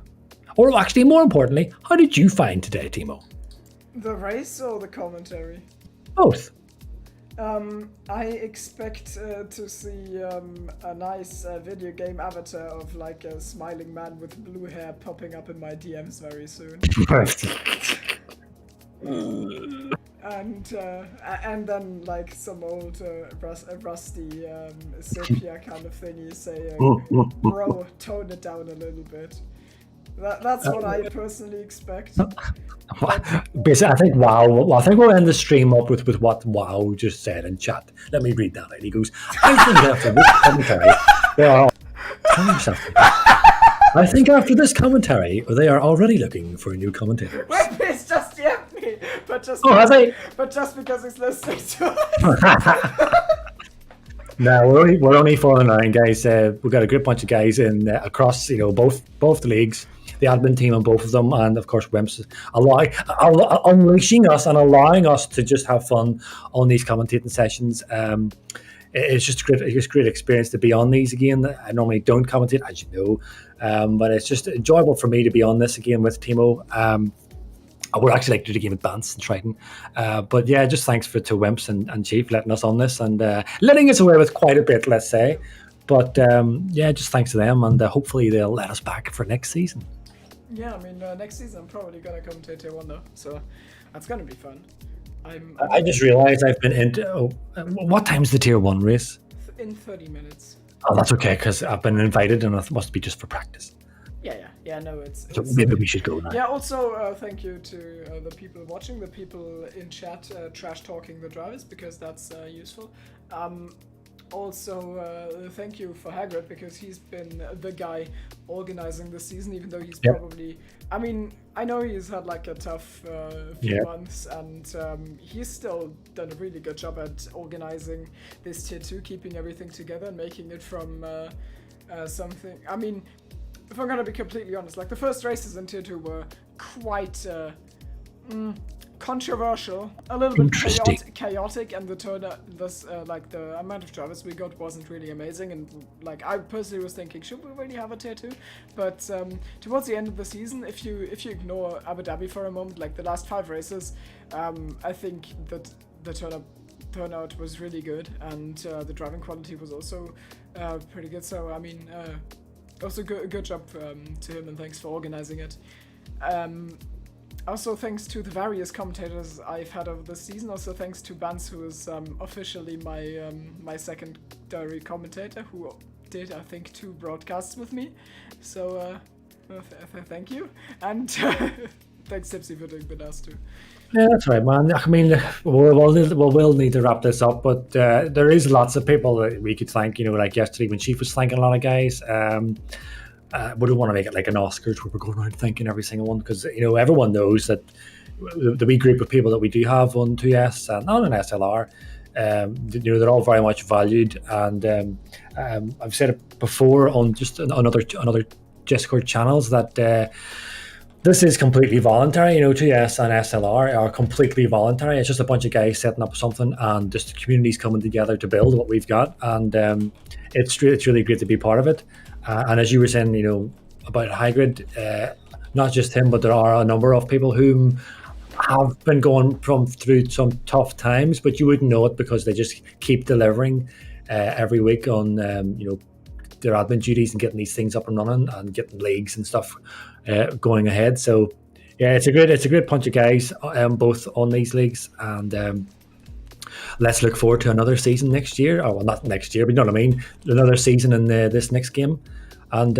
Or actually, more importantly, how did you find today, Timo? The race or the commentary? Both. I expect to see a nice video game avatar of like a smiling man with blue hair popping up in my DMs very soon. And then like some old rusty sepia kind of thing. You say, bro, tone it down a little bit. That's what I personally expect. Basically, I think I think we'll end the stream up with what Wow just said in chat. Let me read that out. He goes, I think after this commentary, they are. Calm yourself. I think after this commentary, they are already looking for new commentators. Wait, please just yep me, but just but just because he's listening to us. No, we're only 4-9 guys. We've got a good bunch of guys in across both the leagues, the admin team on both of them, and of course Wimps unleashing us and allowing us to just have fun on these commentating sessions. It's just a great experience to be on these again. I normally don't commentate, as you know, but it's just enjoyable for me to be on this again with Timo. I would actually like to do the game with Bance and Triton. But yeah, just thanks to Wimps and Chief letting us on this and letting us away with quite a bit, let's say. But yeah, just thanks to them, and hopefully they'll let us back for next season. Yeah, I mean, next season I'm probably going to commentate Tier 1 though, so that's going to be fun. I just realised I've been into... what time's the Tier 1 race? In 30 minutes. Oh, that's okay, because I've been invited and it must be just for practice. Yeah, no, it's So maybe we should go now. Yeah, also thank you to the people watching, the people in chat trash talking the drivers, because that's useful. Also, thank you for Hagrid, because he's been the guy organizing the season, even though he's probably... I mean, I know he's had like a tough few months, and he's still done a really good job at organizing this Tier 2, keeping everything together and making it from something... I mean, if I'm gonna be completely honest, like the first races in Tier 2 were quite controversial, a little bit chaotic, and the amount of drivers we got wasn't really amazing. And like I personally was thinking, should we really have a Tier 2? But towards the end of the season, if you ignore Abu Dhabi for a moment, like the last 5 races, I think that the turnout was really good, and the driving quality was also pretty good. So I mean. Also, good job to him, and thanks for organizing it. Also, thanks to the various commentators I've had over the season. Also, thanks to Bance, who is officially my secondary commentator, who did, I think, 2 broadcasts with me. So, thank you. And thanks, Tipsy, for doing the last 2. Yeah, that's right, man. I mean, we'll need to wrap this up, but there is lots of people that we could thank. Like yesterday when Chief was thanking a lot of guys. We don't want to make it like an Oscars where we're going around thanking every single one, because everyone knows that the wee group of people that we do have on 2S and on an SLR, they're all very much valued. And I've said it before on just on other Discord channels that. This is completely voluntary, 2S and SLR are completely voluntary. It's just a bunch of guys setting up something and just the community's coming together to build what we've got. And it's really great to be part of it. And as you were saying, about Hagrid, not just him, but there are a number of people who have been going through some tough times, but you wouldn't know it because they just keep delivering every week on, their admin duties and getting these things up and running and getting leagues and stuff going ahead. So yeah, it's a great bunch of guys both on these leagues, and let's look forward to another season next year. Oh, well, not next year, but you know what I mean, another season in this next game. And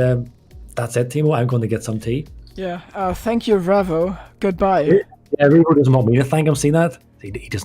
that's it, Timo. I'm going to get some tea. Yeah, thank you, Ravo. Goodbye. Yeah, Revo doesn't want me to thank him. See that? He doesn't